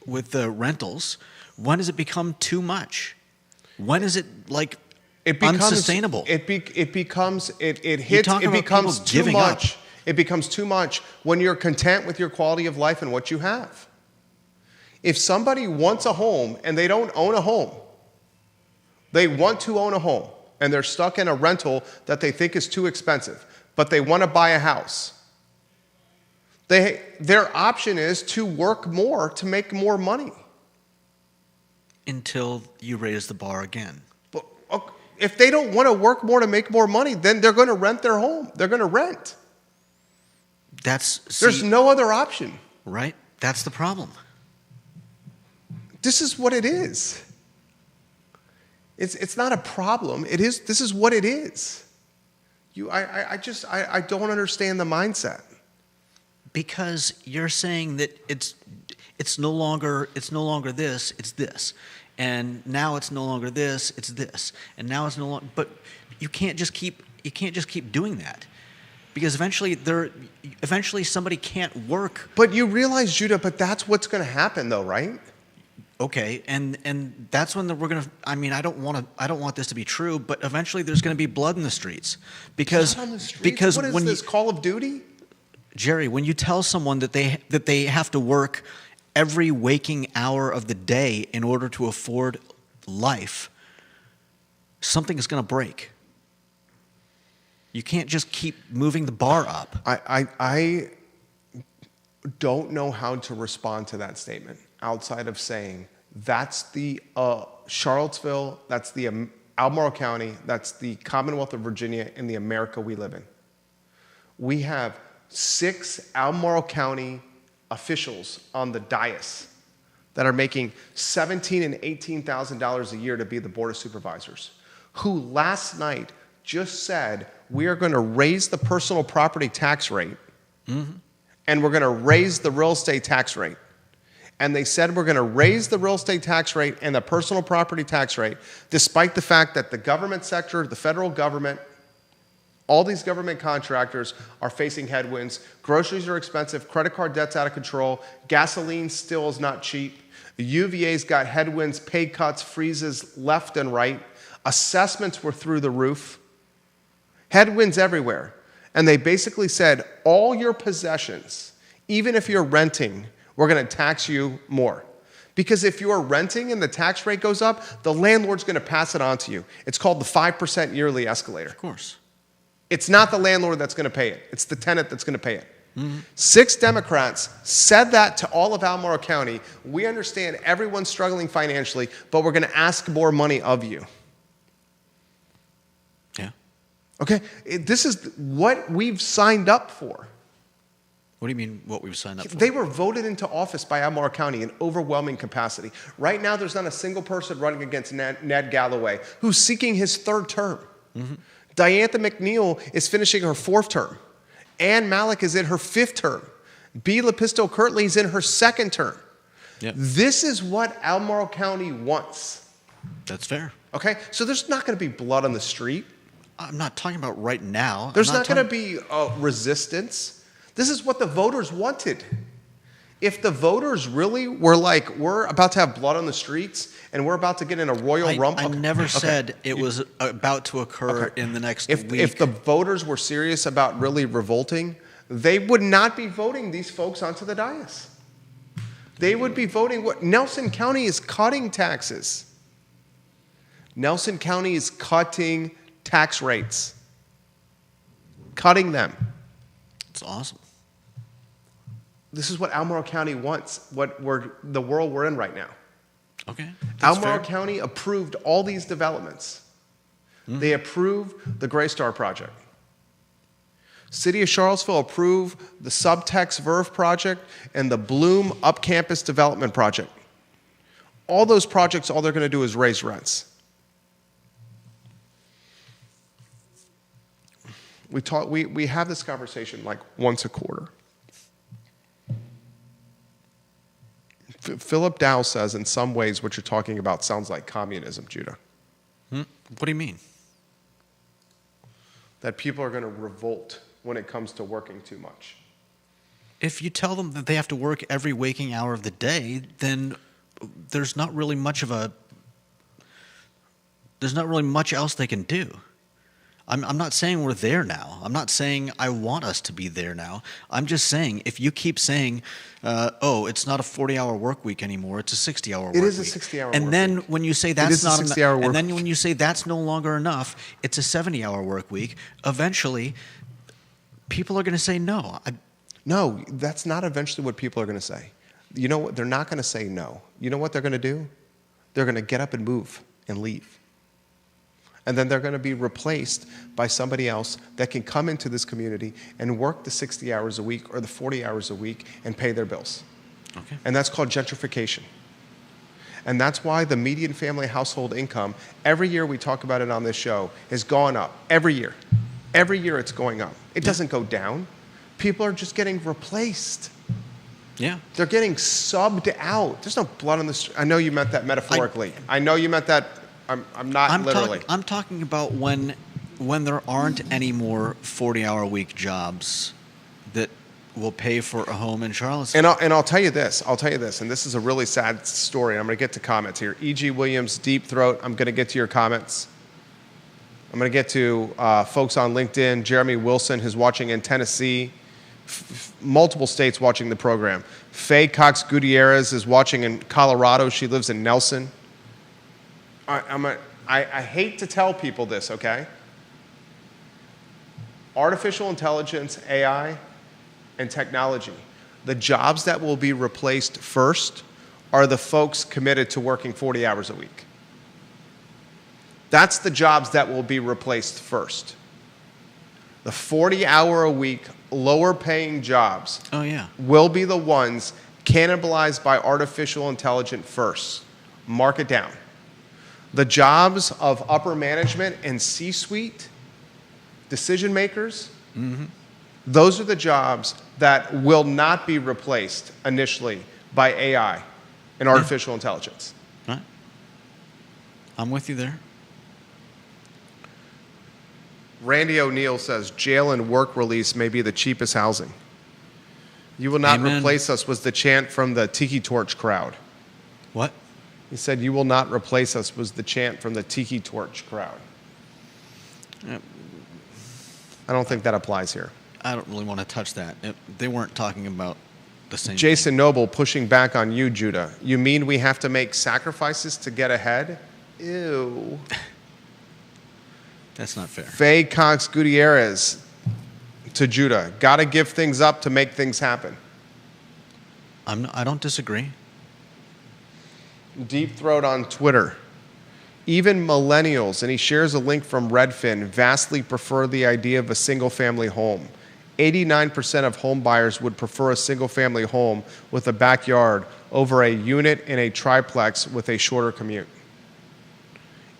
rentals. When does it become too much? When is it unsustainable? It becomes too much. It becomes too much when you're content with your quality of life and what you have. If somebody wants a home and they don't own a home, they want to own a home and they're stuck in a rental that they think is too expensive, but they want to buy a house, their option is to work more to make more money. Until you raise the bar again. But if they don't want to work more to make more money, then they're going to rent their home. They're going to rent. There's no other option. Right? That's the problem. This is what it is. It's not a problem. This is what it is. I don't understand the mindset. Because you're saying that it's no longer this, it's this. And now it's no longer this, it's this. And now it's no longer, but you can't just keep doing that. Because eventually somebody can't work. But you realize, Judah, that's what's going to happen though, right? Okay, and that's when we're going to, I don't want this to be true, but eventually there's going to be blood in the streets. Because what is when this, Call of Duty? Jerry, when you tell someone that they have to work every waking hour of the day in order to afford life, something is going to break. You can't just keep moving the bar up. I don't know how to respond to that statement outside of saying that's the Charlottesville, that's the Albemarle County, that's the Commonwealth of Virginia, and the America we live in. We have 6 Albemarle County officials on the dais that are making $17,000 and $18,000 a year to be the Board of Supervisors, who last night just said we are going to raise the personal property tax rate, and we're going to raise the real estate tax rate. And they said we're going to raise the real estate tax rate and the personal property tax rate, despite the fact that the government sector, the federal government, all these government contractors are facing headwinds. Groceries are expensive. Credit card debt's out of control. Gasoline still is not cheap. The UVA's got headwinds, pay cuts, freezes left and right. Assessments were through the roof. Headwinds everywhere. And they basically said, all your possessions, even if you're renting, we're going to tax you more. Because if you're renting and the tax rate goes up, the landlord's going to pass it on to you. It's called the 5% yearly escalator. Of course. It's not the landlord that's going to pay it. It's the tenant that's going to pay it. 6 Democrats said that to all of Albemarle County. We understand everyone's struggling financially, but we're going to ask more money of you. Yeah. Okay? This is what we've signed up for. What do you mean what we've signed up for? They were voted into office by Albemarle County in overwhelming capacity. Right now, there's not a single person running against Ned Galloway who's seeking his 3rd term. Diantha McNeil is finishing her 4th term. Ann Malik is in her 5th term. B. Lepisto Kirtley is in her 2nd term. Yep. This is what Albemarle County wants. That's fair. Okay? So there's not going to be blood on the street. I'm not talking about right now. There's not going to be resistance. This is what the voters wanted. If the voters really were like, we're about to have blood on the streets and we're about to get in a royal rumble. I never said it was about to occur in the next week. If the voters were serious about really revolting, they would not be voting these folks onto the dais. They would be voting what Nelson County is cutting taxes. Nelson County is cutting tax rates. Cutting them. It's awesome. This is what Albemarle County wants, the world we're in right now. Okay. Albemarle County approved all these developments. They approved the Gray Star project. City of Charlottesville approved the Subtext Verve project and the Bloom Up Campus Development project. All those projects, all they're going to do is raise rents. We have this conversation like once a quarter. Philip Dow says, in some ways, what you're talking about sounds like communism, Judah. What do you mean? That people are going to revolt when it comes to working too much. If you tell them that they have to work every waking hour of the day, then there's not really much else they can do. I'm not saying we're there now. I'm not saying I want us to be there now. I'm just saying if you keep saying, it's not a 40-hour work week anymore, it's a 60-hour work week. It is a 60-hour work week. And then when you say that's not enough, and then when you say that's no longer enough, it's a 70-hour work week. Eventually, people are going to say no. No, that's not eventually what people are going to say. You know what? They're not going to say no. You know what they're going to do? They're going to get up and move and leave. And then they're going to be replaced by somebody else that can come into this community and work the 60 hours a week or the 40 hours a week and pay their bills. Okay. And that's called gentrification. And that's why the median family household income, every year we talk about it on this show, has gone up. Every year. Every year it's going up. It doesn't go down. People are just getting replaced. Yeah. They're getting subbed out. There's no blood on the street. I know you meant that metaphorically. I know you meant that. I'm not literally. I'm talking about when there aren't any more 40-hour week jobs that will pay for a home in Charlottesville. And I'll tell you this, and this is a really sad story. I'm going to get to comments here. E.G. Williams, Deep Throat, I'm going to get to your comments. I'm going to get to folks on LinkedIn. Jeremy Wilson, who's watching in Tennessee. multiple states watching the program. Faye Cox Gutierrez is watching in Colorado. She lives in Nelson. I hate to tell people this, okay? Artificial intelligence, AI, and technology, the jobs that will be replaced first are the folks committed to working 40 hours a week. That's the jobs that will be replaced first. The 40-hour-a-week, lower-paying jobs will be the ones cannibalized by artificial intelligence first. Mark it down. The jobs of upper management and C-suite decision makers, those are the jobs that will not be replaced initially by AI and artificial intelligence. Right. I'm with you there. Randy O'Neill says, jail and work release may be the cheapest housing. You will not replace us was the chant from the Tiki Torch crowd. What? He said, you will not replace us was the chant from the Tiki Torch crowd. I don't think that applies here. I don't really want to touch that. They weren't talking about the same Jason Noble pushing back on you, Judah. You mean we have to make sacrifices to get ahead? Ew. That's not fair. Faye Cox Gutierrez to Judah. Got to give things up to make things happen. I don't disagree. Deep Throat on Twitter. Even millennials, and he shares a link from Redfin, vastly prefer the idea of a single-family home. 89% of home buyers would prefer a single-family home with a backyard over a unit in a triplex with a shorter commute.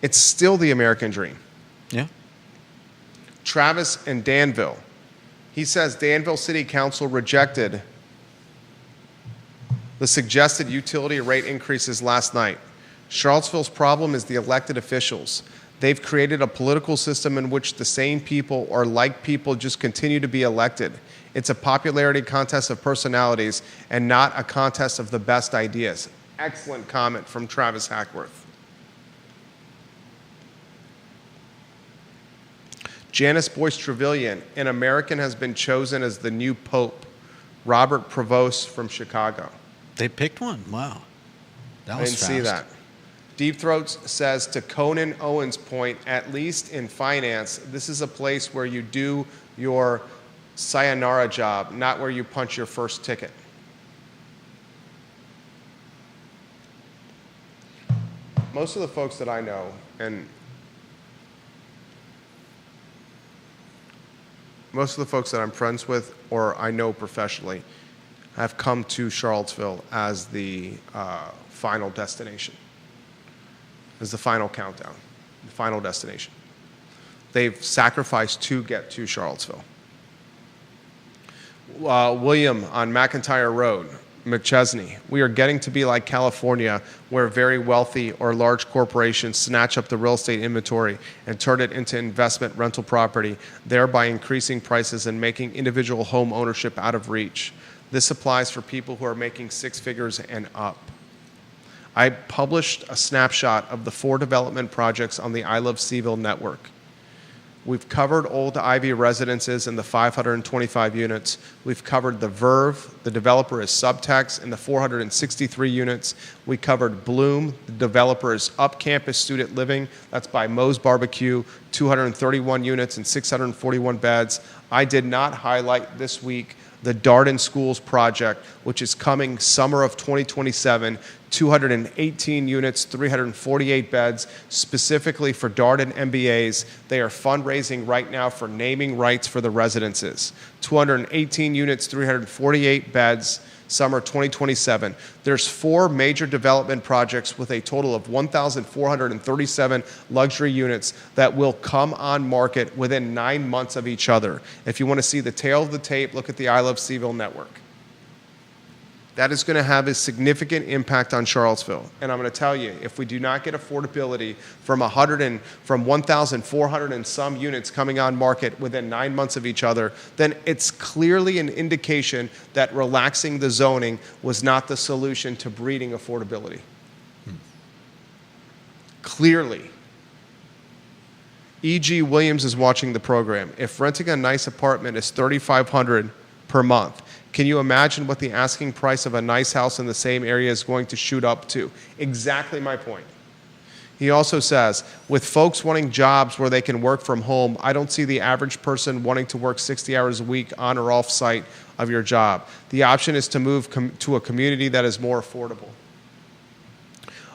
It's still the American dream. Yeah. Travis in Danville. He says Danville City Council rejected the suggested utility rate increases last night. Charlottesville's problem is the elected officials. They've created a political system in which the same people or like people just continue to be elected. It's a popularity contest of personalities and not a contest of the best ideas. Excellent comment from Travis Hackworth. Janice Boyce Trevelyan, an American has been chosen as the new pope. Robert Prevost from Chicago. They picked one. Wow. That was fast. I didn't see that. Deep Throats says, to Conan Owens' point, at least in finance, this is a place where you do your sayonara job, not where you punch your first ticket. Most of the folks that I know, and most of the folks that I'm friends with or I know professionally have come to Charlottesville as the final destination, as the final countdown, the final destination. They've sacrificed to get to Charlottesville. William on McIntyre Road, McChesney. We are getting to be like California, where very wealthy or large corporations snatch up the real estate inventory and turn it into investment rental property, thereby increasing prices and making individual home ownership out of reach. This applies for people who are making six figures and up. I published a snapshot of the 4 development projects on the I Love CVille network. We've covered old Ivy residences in the 525 units. We've covered the Verve, the developer is Subtex, in the 463 units. We covered Bloom, the developer is Up Campus Student Living. That's by Moe's Barbecue, 231 units and 641 beds. I did not highlight this week the Darden Schools project, which is coming summer of 2027, 218 units, 348 beds, specifically for Darden MBAs. They are fundraising right now for naming rights for the residences. 218 units, 348 beds, summer 2027. There's 4 major development projects with a total of 1,437 luxury units that will come on market within 9 months of each other. If you want to see the tail of the tape, look at the I Love CVille network. That is going to have a significant impact on Charlottesville. And I'm going to tell you, if we do not get affordability from 1,400 and some units coming on market within 9 months of each other, then it's clearly an indication that relaxing the zoning was not the solution to breeding affordability. Clearly. E.G. Williams is watching the program. If renting a nice apartment is $3,500 per month. Can you imagine what the asking price of a nice house in the same area is going to shoot up to? Exactly my point. He also says, with folks wanting jobs where they can work from home, I don't see the average person wanting to work 60 hours a week on or off site of your job. The option is to move to a community that is more affordable.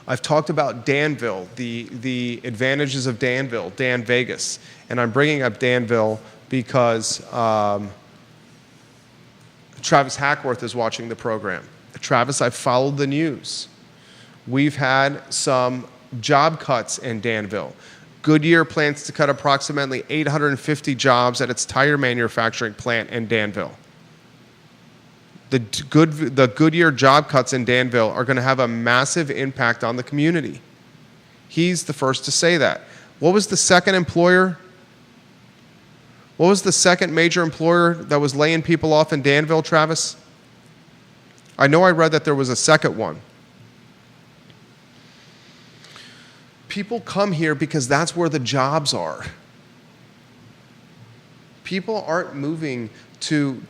I've talked about Danville, the advantages of Danville, Dan Vegas. And I'm bringing up Danville because Travis Hackworth is watching the program. Travis, I've followed the news. We've had some job cuts in Danville. Goodyear plans to cut approximately 850 jobs at its tire manufacturing plant in Danville. The Goodyear job cuts in Danville are going to have a massive impact on the community. He's the first to say that. What was the second employer? What was the second major employer that was laying people off in Danville, Travis? I know I read that there was a second one. People come here because that's where the jobs are. People aren't moving to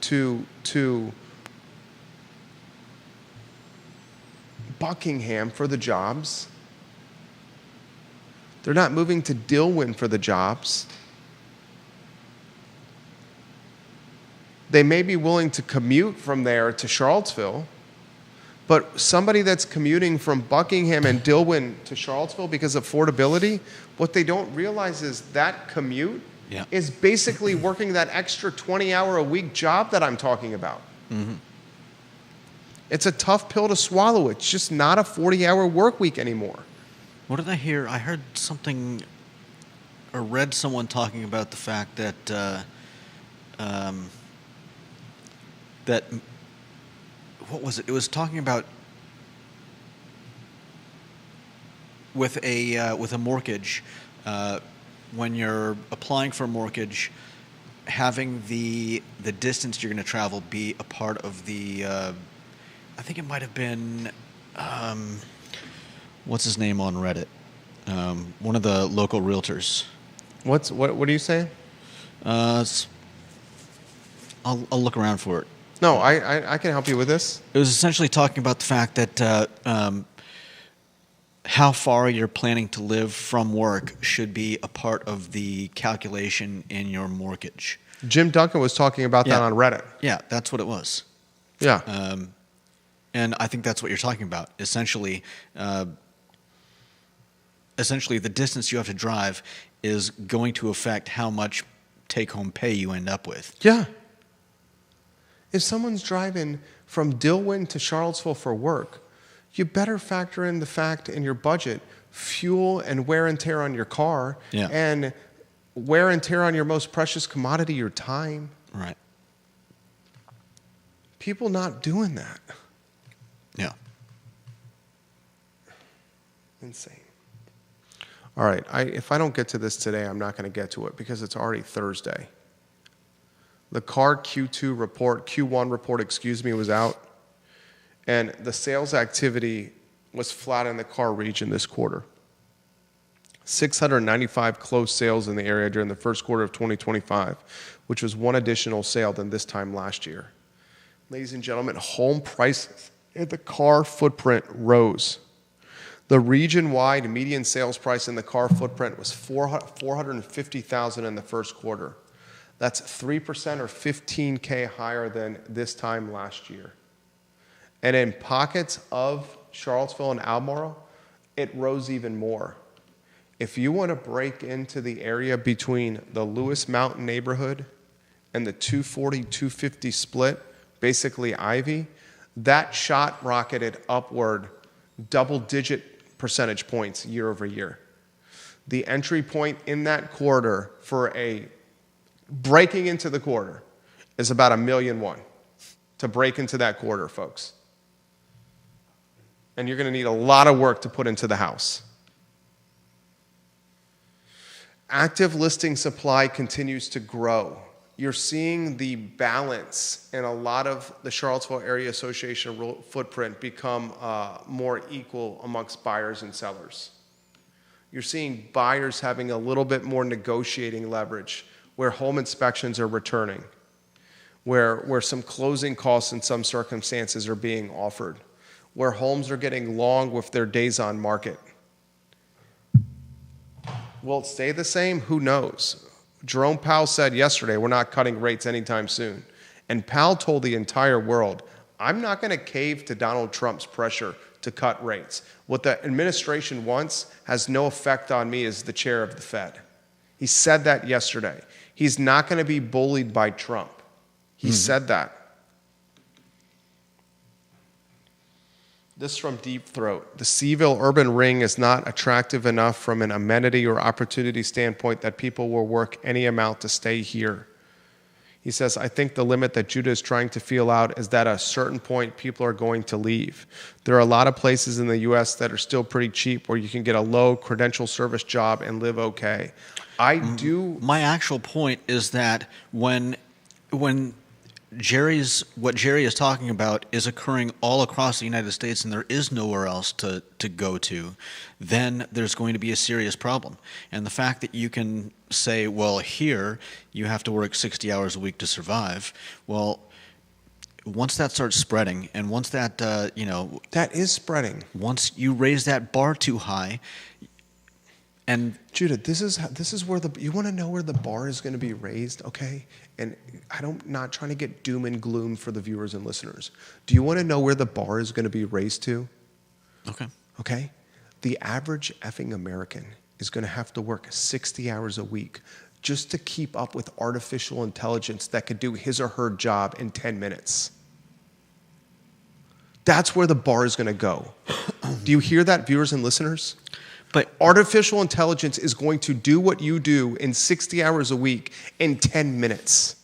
Buckingham for the jobs. They're not moving to Dillwyn for the jobs. They may be willing to commute from there to Charlottesville, but somebody that's commuting from Buckingham and Dillwyn to Charlottesville because of affordability, what they don't realize is that commute is basically working that extra 20-hour-a-week job that I'm talking about. Mm-hmm. It's a tough pill to swallow. It's just not a 40-hour work week anymore. What did I hear? I heard something or read someone talking about the fact that that what was it? It was talking about with a mortgage, when you're applying for a mortgage, having the distance you're going to travel be a part of the. I think it might have been what's his name on Reddit? One of the local realtors. What are you saying? I'll look around for it. No, I can help you with this. It was essentially talking about the fact that how far you're planning to live from work should be a part of the calculation in your mortgage. Jim Duncan was talking about that on Reddit. Yeah, that's what it was. Yeah. And I think that's what you're talking about. Essentially, the distance you have to drive is going to affect how much take-home pay you end up with. Yeah. If someone's driving from Dillwyn to Charlottesville for work, you better factor in the fact in your budget, fuel and wear and tear on your car, and wear and tear on your most precious commodity, your time. Right. People not doing that. Yeah. Insane. All right. If I don't get to this today, I'm not going to get to it because it's already Thursday. The car Q1 report, was out, and the sales activity was flat in the car region this quarter. 695 closed sales in the area during the first quarter of 2025, which was one additional sale than this time last year. Ladies and gentlemen, home prices in the car footprint rose. The region-wide median sales price in the car footprint was $450,000 in the first quarter. That's 3% or $15K higher than this time last year. And in pockets of Charlottesville and Albemarle, it rose even more. If you want to break into the area between the Lewis Mountain neighborhood and the 240-250 split, basically Ivy, that shot rocketed upward double-digit percentage points year over year. The entry point in that quarter for a breaking into the quarter is about $1.1 million to break into that quarter, folks. And you're going to need a lot of work to put into the house. Active listing supply continues to grow. You're seeing the balance in a lot of the Charlottesville Area Association footprint become more equal amongst buyers and sellers. You're seeing buyers having a little bit more negotiating leverage where home inspections are returning. where some closing costs in some circumstances are being offered, where homes are getting long with their days on market. Will it stay the same? Who knows? Jerome Powell said yesterday, we're not cutting rates anytime soon. And Powell told the entire world, I'm not going to cave to Donald Trump's pressure to cut rates. What the administration wants has no effect on me as the chair of the Fed. He said that yesterday. He's not going to be bullied by Trump. He said that. This from Deep Throat. The CVille urban ring is not attractive enough from an amenity or opportunity standpoint that people will work any amount to stay here. He says, I think the limit that Judah is trying to feel out is that at a certain point, people are going to leave. There are a lot of places in the U.S. that are still pretty cheap where you can get a low credential service job and live okay. My actual point is that when what Jerry is talking about is occurring all across the United States and there is nowhere else to go to, then there's going to be a serious problem. And the fact that you can say, well, here you have to work 60 hours a week to survive, well, once that starts spreading and once that, that is spreading. Once you raise that bar too high, and Judah, this is where you want to know where the bar is going to be raised, okay? And not trying to get doom and gloom for the viewers and listeners. Do you want to know where the bar is going to be raised to? Okay. Okay? The average effing American is going to have to work 60 hours a week just to keep up with artificial intelligence that could do his or her job in 10 minutes. That's where the bar is going to go. Do you hear that, viewers and listeners? But artificial intelligence is going to do what you do in 60 hours a week in 10 minutes.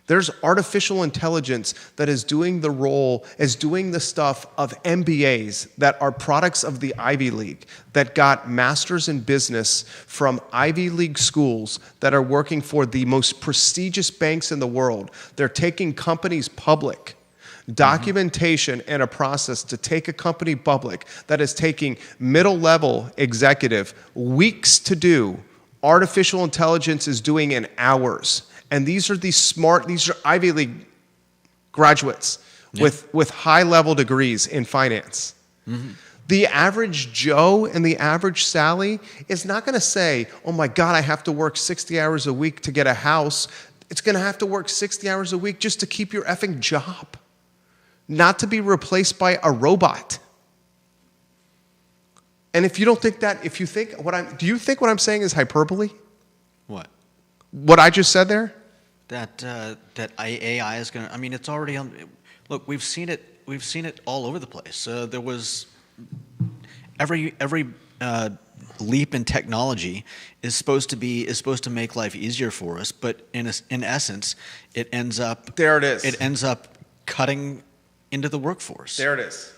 There's artificial intelligence that is doing the stuff of MBAs that are products of the Ivy League, that got masters in business from Ivy League schools that are working for the most prestigious banks in the world. They're taking companies public. Documentation and a process to take a company public that is taking middle-level executive weeks to do, artificial intelligence is doing in hours. And these are Ivy League graduates with high-level degrees in finance. Mm-hmm. The average Joe and the average Sally is not going to say, oh my God, I have to work 60 hours a week to get a house. It's going to have to work 60 hours a week just to keep your effing job. Not to be replaced by a robot. And if you don't think that, do you think what I'm saying is hyperbole? What? What I just said there? That AI is going to, it's already on, look, we've seen it all over the place. There was, every leap in technology is supposed to make life easier for us, but in essence, it ends up, there it is. It ends up cutting into the workforce. There it is.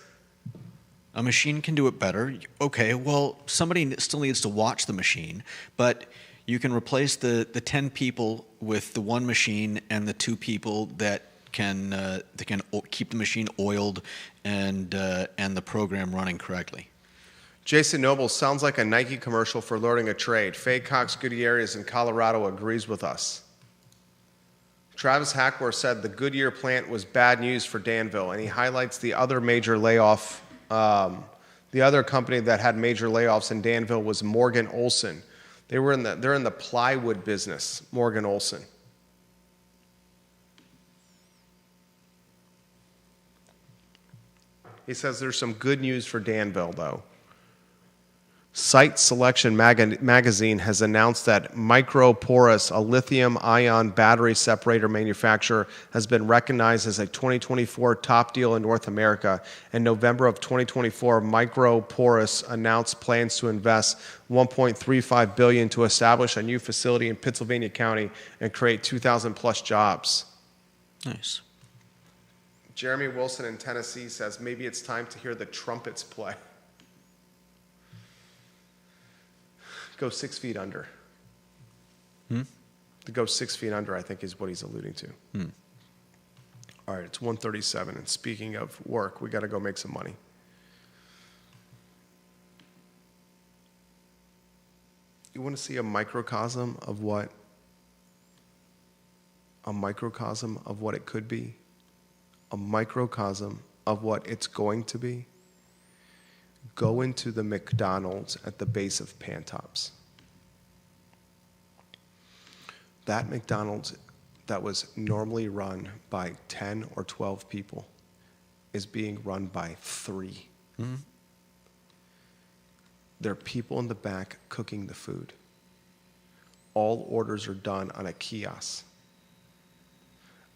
A machine can do it better. Okay, well, somebody still needs to watch the machine, but you can replace the 10 people with the one machine and the 2 people that can keep the machine oiled and the program running correctly. Jason Noble, sounds like a Nike commercial for learning a trade. Faye Cox Gutierrez in Colorado agrees with us. Travis Hackworth said the Goodyear plant was bad news for Danville, and he highlights the other major layoff. The other company that had major layoffs in Danville was Morgan Olson. They're in the plywood business, Morgan Olson. He says there's some good news for Danville, though. Site Selection magazine has announced that Microporous, a lithium-ion battery separator manufacturer, has been recognized as a 2024 top deal in North America. In November of 2024, Microporous announced plans to invest $1.35 billion to establish a new facility in Pittsylvania County and create 2,000-plus jobs. Nice. Jeremy Wilson in Tennessee says maybe it's time to hear the trumpets play. Go 6 feet under. To go 6 feet under, I think, is what he's alluding to. All right, it's 1:37, and speaking of work, we got to go make some money. You want to see a microcosm of what a microcosm of what it could be, a microcosm of what it's going to be, go into the McDonald's at the base of Pantops. That McDonald's that was normally run by 10 or 12 people is being run by 3. Mm-hmm. There are people in the back cooking the food. All orders are done on a kiosk.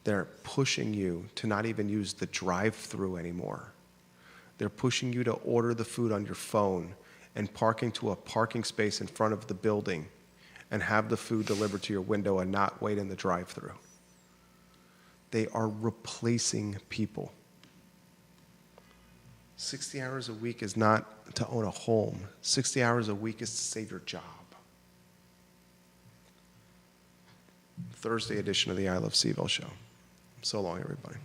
They're pushing you to not even use the drive-through anymore. They're pushing you to order the food on your phone and park into a parking space in front of the building and have the food delivered to your window and not wait in the drive-through. They are replacing people. 60 hours a week is not to own a home. 60 hours a week is to save your job. Thursday edition of the I Love CVille show. So long, everybody.